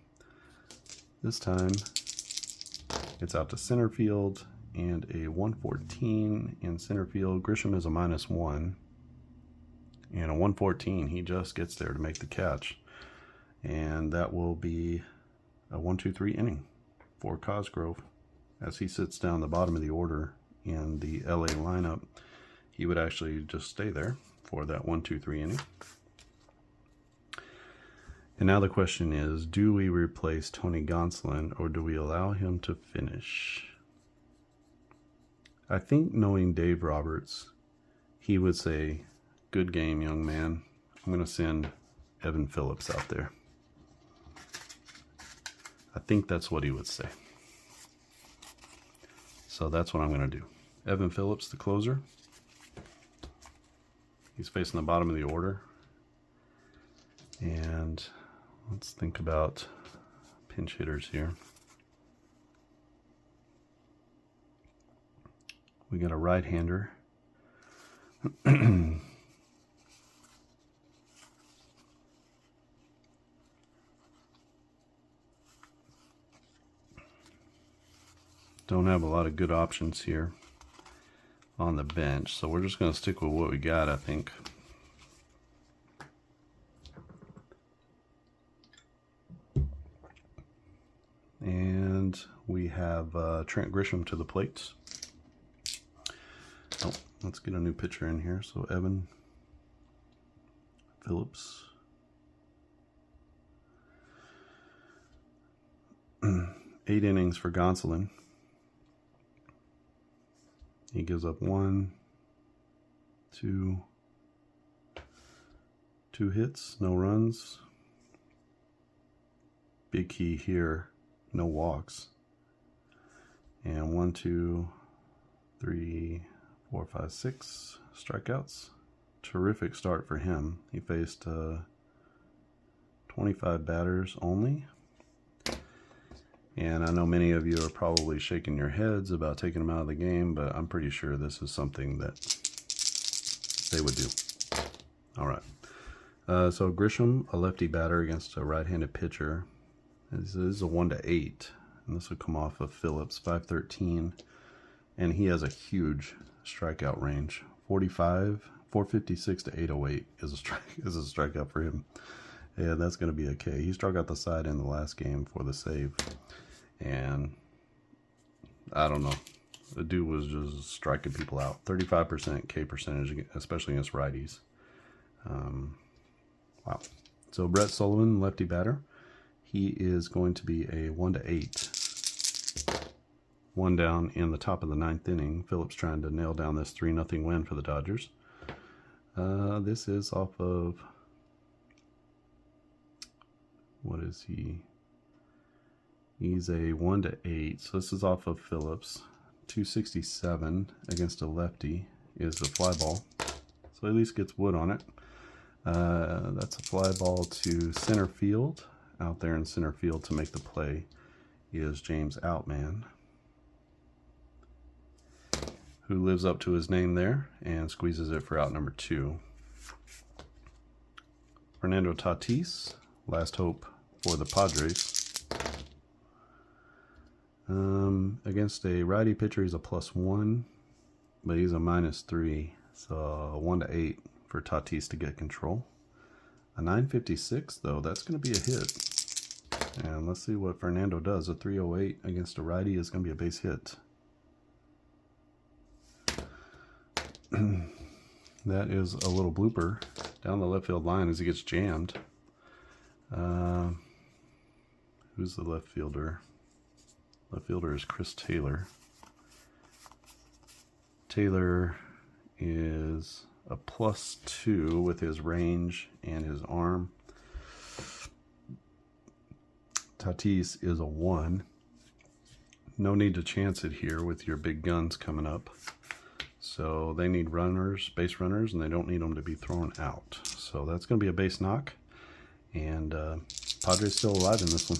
This time it's out to center field, and a 114 in center field. Grisham is a -1, and a 114. He just gets there to make the catch, and that will be a 1-2-3 inning for Cosgrove. As he sits down the bottom of the order in the LA lineup, he would actually just stay there for that 1-2-3 inning. And now the question is, do we replace Tony Gonsolin, or do we allow him to finish? I think, knowing Dave Roberts, he would say, "Good game, young man. I'm going to send Evan Phillips out there." I think that's what he would say. So that's what I'm going to do. Evan Phillips, the closer. He's facing the bottom of the order. And let's think about pinch hitters here. We got a right-hander. Don't have a lot of good options here on the bench, so we're just going to stick with what we got, I think. And we have Trent Grisham to the plate. Oh, let's get a new pitcher in here. So Evan Phillips. 8 innings for Gonsolin. He gives up 1, 2 hits, no runs. Big key here, no walks. And 1, 2, 3, 4, 5, 6 strikeouts. Terrific start for him. He faced 25 batters only. And I know many of you are probably shaking your heads about taking him out of the game, but I'm pretty sure this is something that they would do. All right. So Grisham, a lefty batter against a right-handed pitcher. This is a 1-8, and this would come off of Phillips, 513. And he has a huge strikeout range. 45, 456 to 808 is a strikeout for him. And that's going to be okay. He struck out the side in the last game for the save. And I don't know. The dude was just striking people out. 35% K percentage, especially against righties. Wow. So Brett Sullivan, lefty batter. He is going to be a 1-8. 1 down in the top of the 9th inning. Phillips trying to nail down this 3-0 win for the Dodgers. This is off of... What is he? He's a 1-8. So this is off of Phillips. 267 against a lefty is a fly ball. So at least gets wood on it. That's a fly ball to center field out there in center field to make the play is James Outman, who lives up to his name there and squeezes it for out number 2. Fernando Tatis, last hope for the Padres. Against a righty pitcher, he's a +1, but he's a -3. So 1 to 8 for Tatis to get control. A 956, though, that's going to be a hit. And let's see what Fernando does. A 308 against a righty is going to be a base hit. That is a little blooper down the left field line as he gets jammed. Who's the left fielder? Left fielder is Chris Taylor. Taylor is a +2 with his range and his arm. Tatis is a 1. No need to chance it here with your big guns coming up. So they need runners, base runners, and they don't need them to be thrown out. So that's going to be a base knock. And Padres still alive in this one.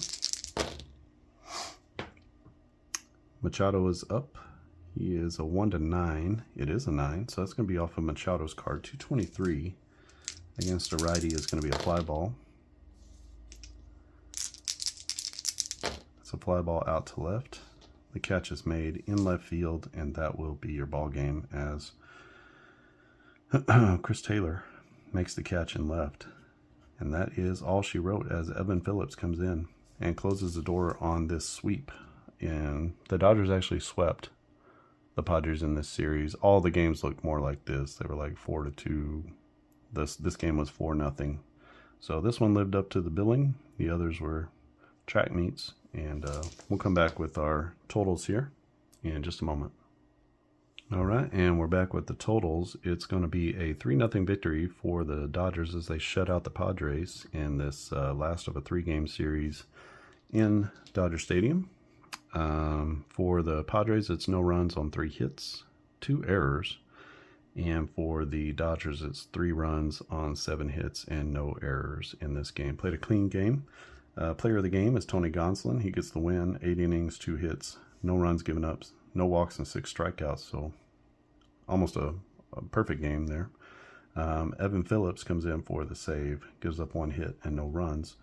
Machado is up. He is a 1 to 9. It is a 9, so that's going to be off of Machado's card. 223 against a righty is going to be a fly ball. It's a fly ball out to left. The catch is made in left field, and that will be your ball game as Chris Taylor makes the catch in left. And that is all she wrote as Evan Phillips comes in and closes the door on this sweep. And the Dodgers actually swept the Padres in this series. All the games looked more like this. They were like 4-2. This game was 4-0. So this one lived up to the billing. The others were track meets. And we'll come back with our totals here in just a moment. All right, and we're back with the totals. It's going to be a 3-0 victory for the Dodgers as they shut out the Padres in this last of a 3-game series in Dodger Stadium. For the Padres, it's no runs on 3 hits, 2 errors. And for the Dodgers, it's 3 runs on 7 hits and no errors in this game. Played a clean game. Player of the game is Tony Gonsolin. He gets the win, 8 innings, 2 hits, no runs given up, no walks, and 6 strikeouts. So almost a perfect game there. Evan Phillips comes in for the save, gives up 1 hit and no runs.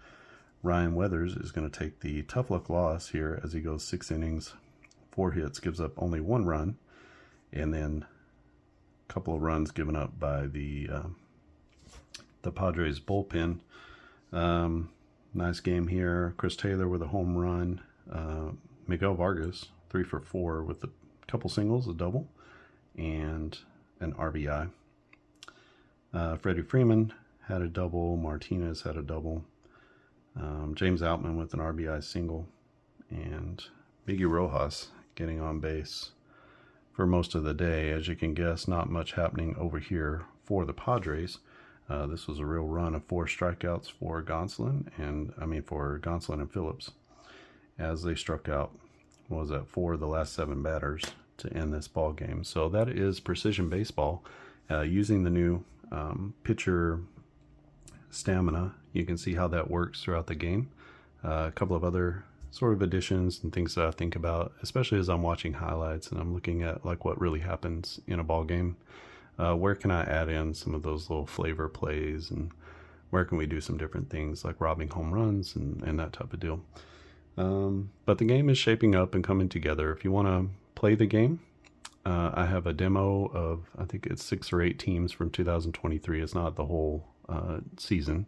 Ryan Weathers is going to take the tough luck loss here as he goes 6 innings, 4 hits, gives up only 1 run, and then a couple of runs given up by the Padres bullpen. Nice game here. Chris Taylor with a home run. Miguel Vargas 3 for 4 with a couple singles, a double, and an RBI. Freddie Freeman had a double. Martinez had a double. James Outman with an RBI single, and Miggy Rojas getting on base for most of the day. As you can guess, not much happening over here for the Padres. This was a real run of 4 strikeouts for Gonsolin and Phillips, as they struck out, 4 of the last 7 batters to end this ball game. So that is precision baseball, using the new pitcher stamina. You can see how that works throughout the game. A couple of other sort of additions and things that I think about, especially as I'm watching highlights and I'm looking at like what really happens in a ball game. Where can I add in some of those little flavor plays, and where can we do some different things like robbing home runs and that type of deal. But the game is shaping up and coming together. If you want to play the game, I have a demo of, I think it's 6 or 8 teams from 2023. It's not the whole season,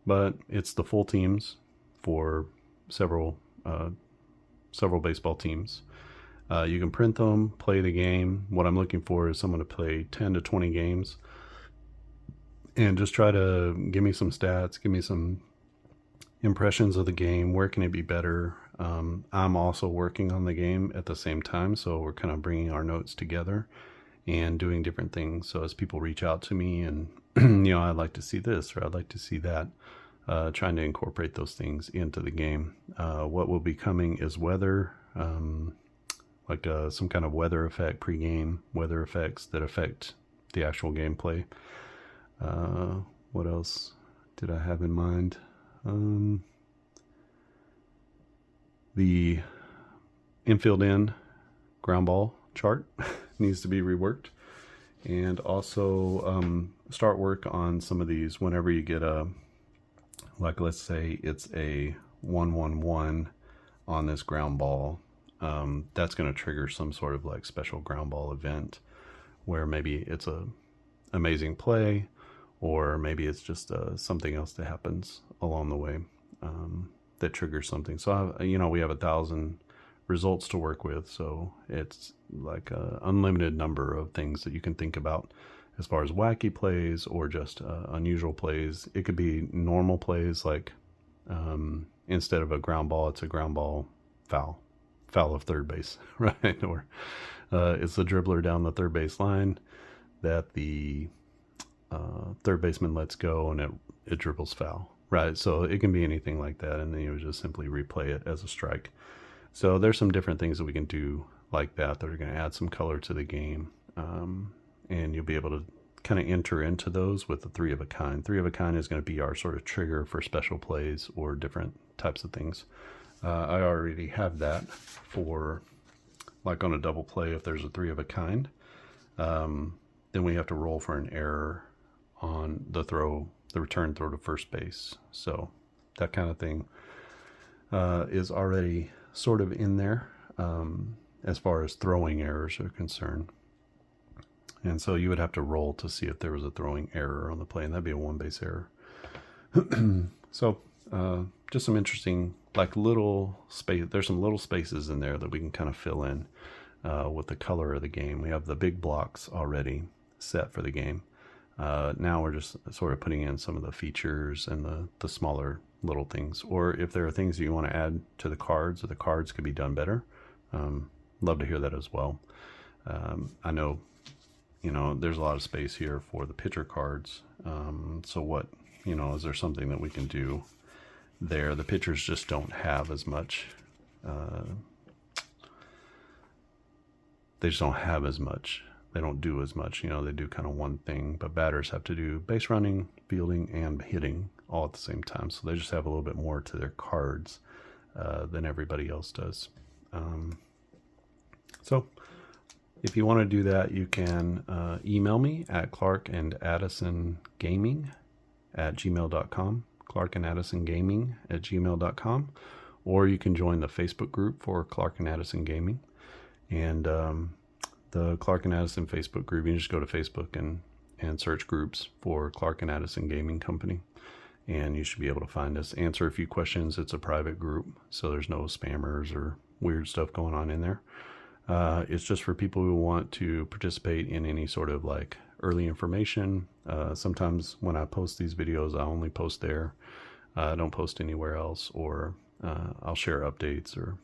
but it's the full teams for several baseball teams. You can print them, play the game. What I'm looking for is someone to play 10 to 20 games and just try to give me some stats, give me some impressions of the game. Where can it be better? I'm also working on the game at the same time, so we're kind of bringing our notes together and doing different things. So as people reach out to me and, I'd like to see this or I'd like to see that, trying to incorporate those things into the game. What will be coming is weather, like some kind of weather effect, pregame weather effects that affect the actual gameplay. What else did I have in mind? The infield in ground ball chart needs to be reworked, and also start work on some of these whenever you get a, like let's say it's a 1-1-1 on this ground ball. That's going to trigger some sort of like special ground ball event where maybe it's a amazing play, or maybe it's just something else that happens along the way that triggers something. So we have 1,000 results to work with, so it's like an unlimited number of things that you can think about as far as wacky plays or just unusual plays. It could be normal plays, like instead of a ground ball, it's a ground ball foul of third base, right? Or it's the dribbler down the third base line that the third baseman lets go and it dribbles foul, right? So it can be anything like that, and then you would just simply replay it as a strike. So there's some different things that we can do like that are going to add some color to the game, and you'll be able to kind of enter into those with the 3 of a kind. 3 of a kind is going to be our sort of trigger for special plays or different types of things. I already have that for, like on a double play, if there's a 3 of a kind, then we have to roll for an error on the return throw to first base. So that kind of thing is already sort of in there as far as throwing errors are concerned. And so you would have to roll to see if there was a throwing error on the play, and that'd be a 1-base error. So just some interesting, like little space. There's some little spaces in there that we can kind of fill in with the color of the game. We have the big blocks already set for the game. Now we're just sort of putting in some of the features and the smaller little things. Or if there are things that you want to add to the cards, or the cards could be done better, love to hear that as well. I know, there's a lot of space here for the pitcher cards. So what, is there something that we can do there? The pitchers just don't have as much. They just don't have as much. They don't do as much. They do kind of one thing, but batters have to do base running, fielding, and hitting all at the same time. So they just have a little bit more to their cards than everybody else does. So if you want to do that, you can email me at clarkandaddisongaming@gmail.com, clarkandaddisongaming@gmail.com, or you can join the Facebook group for Clark and Addison Gaming. And the Clark and Addison Facebook group, you can just go to Facebook and search groups for Clark and Addison Gaming Company, and you should be able to find us. Answer a few questions. It's a private group, so there's no spammers or weird stuff going on in there. It's just for people who want to participate in any sort of like early information. Sometimes when I post these videos, I only post there. I don't post anywhere else, or I'll share updates or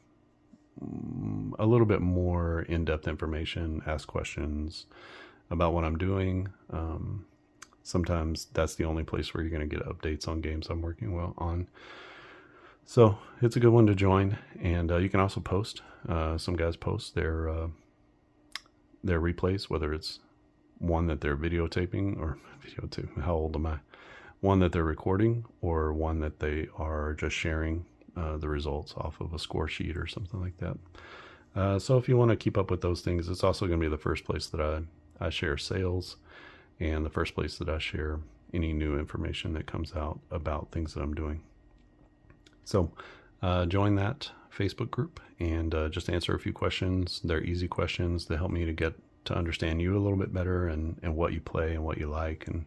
a little bit more in-depth information, ask questions about what I'm doing. Sometimes that's the only place where you're going to get updates on games I'm working on. So it's a good one to join, and you can also post. Some guys post their replays, whether it's one that they're videotaping, or how old am I? One that they're recording, or one that they are just sharing the results off of a score sheet or something like that. So if you want to keep up with those things, it's also going to be the first place that I share sales, and the first place that I share any new information that comes out about things that I'm doing. So join that Facebook group and just answer a few questions. They're easy questions that help me to get to understand you a little bit better, and what you play and what you like, and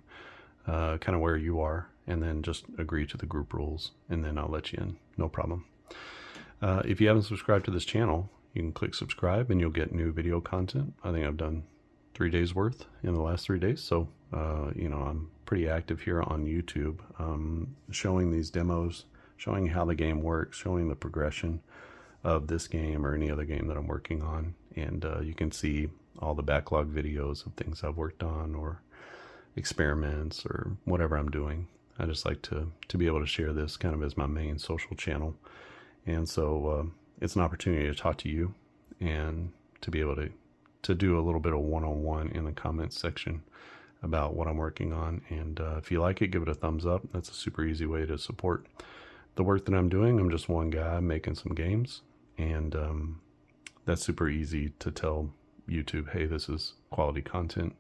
kind of where you are, and then just agree to the group rules, and then I'll let you in. No problem. If you haven't subscribed to this channel, you can click subscribe and you'll get new video content. I think I've done 3 days worth in the last 3 days. So, I'm pretty active here on YouTube, showing these demos, showing how the game works, showing the progression of this game or any other game that I'm working on. And you can see all the backlog videos of things I've worked on, or experiments, or whatever I'm doing. I just like to be able to share this kind of as my main social channel. And so it's an opportunity to talk to you, and to be able to do a little bit of one-on-one in the comments section about what I'm working on. And if you like it, give it a thumbs up. That's a super easy way to support the work that I'm doing. I'm just one guy making some games, And that's super easy to tell YouTube, hey, this is quality content.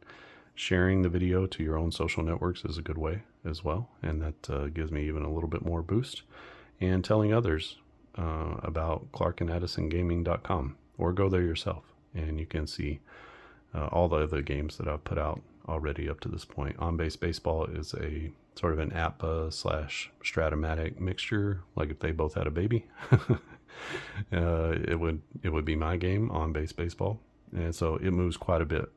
Sharing the video to your own social networks is a good way as well, and that gives me even a little bit more boost. And telling others about clarkandaddisongaming.com, or go there yourself and you can see all the other games that I've put out already up to this point. On Base Baseball is a sort of an APBA / Stratomatic mixture. Like if they both had a baby, it would be my game, On Base Baseball. And so it moves quite a bit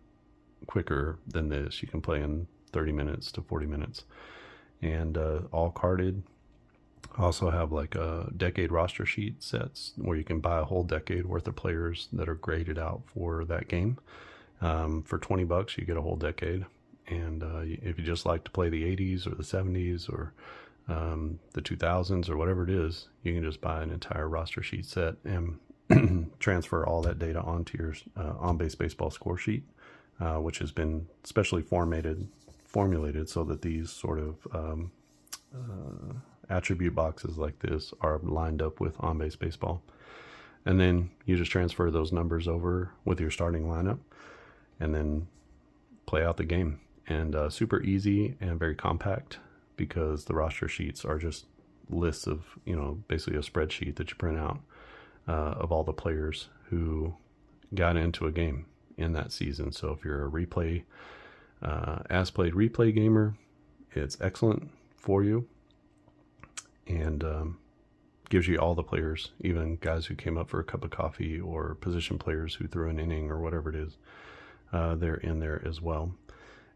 quicker than this. You can play in 30 minutes to 40 minutes, and all carded. Also have like a decade roster sheet sets where you can buy a whole decade worth of players that are graded out for that game. For $20 you get a whole decade, and if you just like to play the 80s or the 70s or the 2000s or whatever it is, you can just buy an entire roster sheet set and transfer all that data onto your On Base Baseball score sheet, which has been specially formulated so that these sort of attribute boxes like this are lined up with On Base Baseball. And then you just transfer those numbers over with your starting lineup and then play out the game. And super easy and very compact, because the roster sheets are just lists of, basically a spreadsheet that you print out of all the players who got into a game in that season. So if you're a replay, as played replay gamer, it's excellent for you, and gives you all the players, even guys who came up for a cup of coffee or position players who threw an inning or whatever it is. They're in there as well.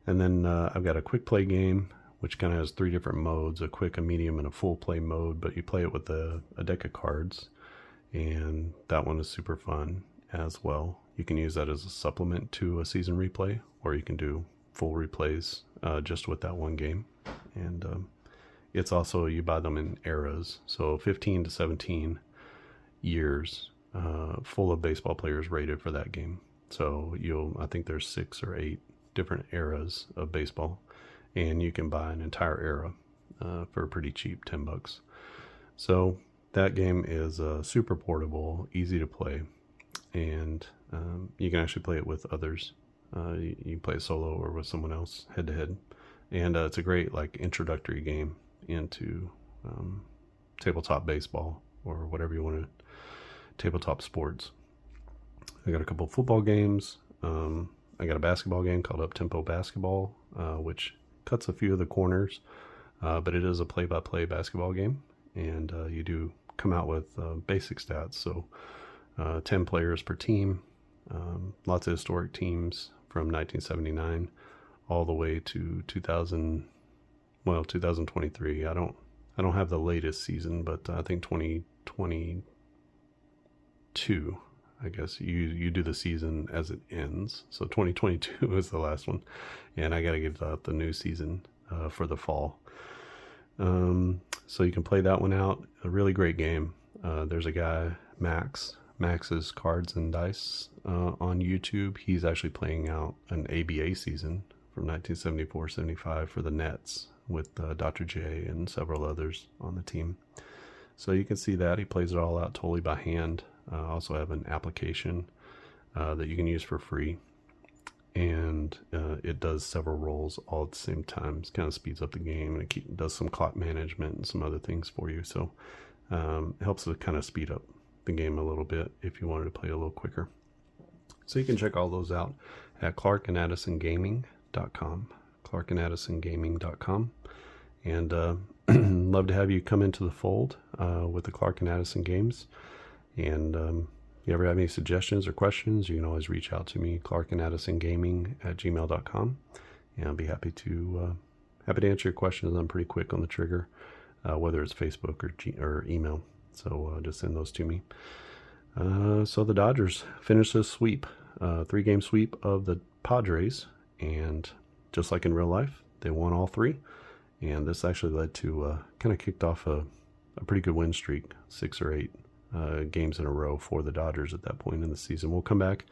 And then I've got a quick play game, which kind of has 3 different modes: a quick, a medium, and a full play mode. But you play it with a deck of cards, and that one is super fun as well. You can use that as a supplement to a season replay, or you can do full replays just with that one game. And it's also, you buy them in eras, so 15 to 17 years full of baseball players rated for that game. So I think there's 6 or 8 different eras of baseball, and you can buy an entire era for pretty cheap, $10. So that game is super portable, easy to play, and you can actually play it with others. You can play it solo or with someone else, head to head, and it's a great introductory game into tabletop baseball, or whatever you want to, tabletop sports. I got a couple of football games. I got a basketball game called Up Tempo Basketball, which cuts a few of the corners, but it is a play-by-play basketball game, and you do come out with basic stats. So 10 players per team, lots of historic teams from 1979 all the way to 2023. I don't have the latest season, but I think 2022, I guess you do the season as it ends. So 2022 is the last one, and I got to get out the new season for the fall. So you can play that one out. A really great game. There's a guy, Max's Cards and Dice on YouTube. He's actually playing out an ABA season from 1974-75 for the Nets with Dr. J and several others on the team. So you can see that he plays it all out totally by hand. I also have an application that you can use for free, and it does several roles all at the same time. It kind of speeds up the game, and it does some clock management and some other things for you. So it helps to kind of speed up the game a little bit if you wanted to play a little quicker. So you can check all those out at clarkandaddisongaming.com, clarkandaddisongaming.com, and love to have you come into the fold with the Clark and Addison games. And if you ever have any suggestions or questions, you can always reach out to me, clarkandaddisongaming@gmail.com, and I'll be happy to answer your questions. I'm pretty quick on the trigger, whether it's Facebook or email. So just send those to me. So the Dodgers finished this sweep, 3-game sweep of the Padres, and just like in real life, they won all 3. And this actually led to kind of kicked off a pretty good win streak, 6 or 8 games in a row for the Dodgers at that point in the season. We'll come back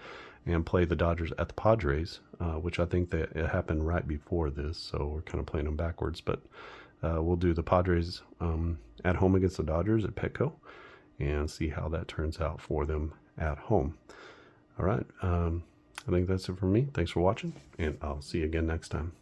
and play the Dodgers at the Padres, which I think that it happened right before this, so we're kind of playing them backwards. But we'll do the Padres at home against the Dodgers at Petco, and see how that turns out for them at home. All right. I think that's it for me. Thanks for watching, and I'll see you again next time.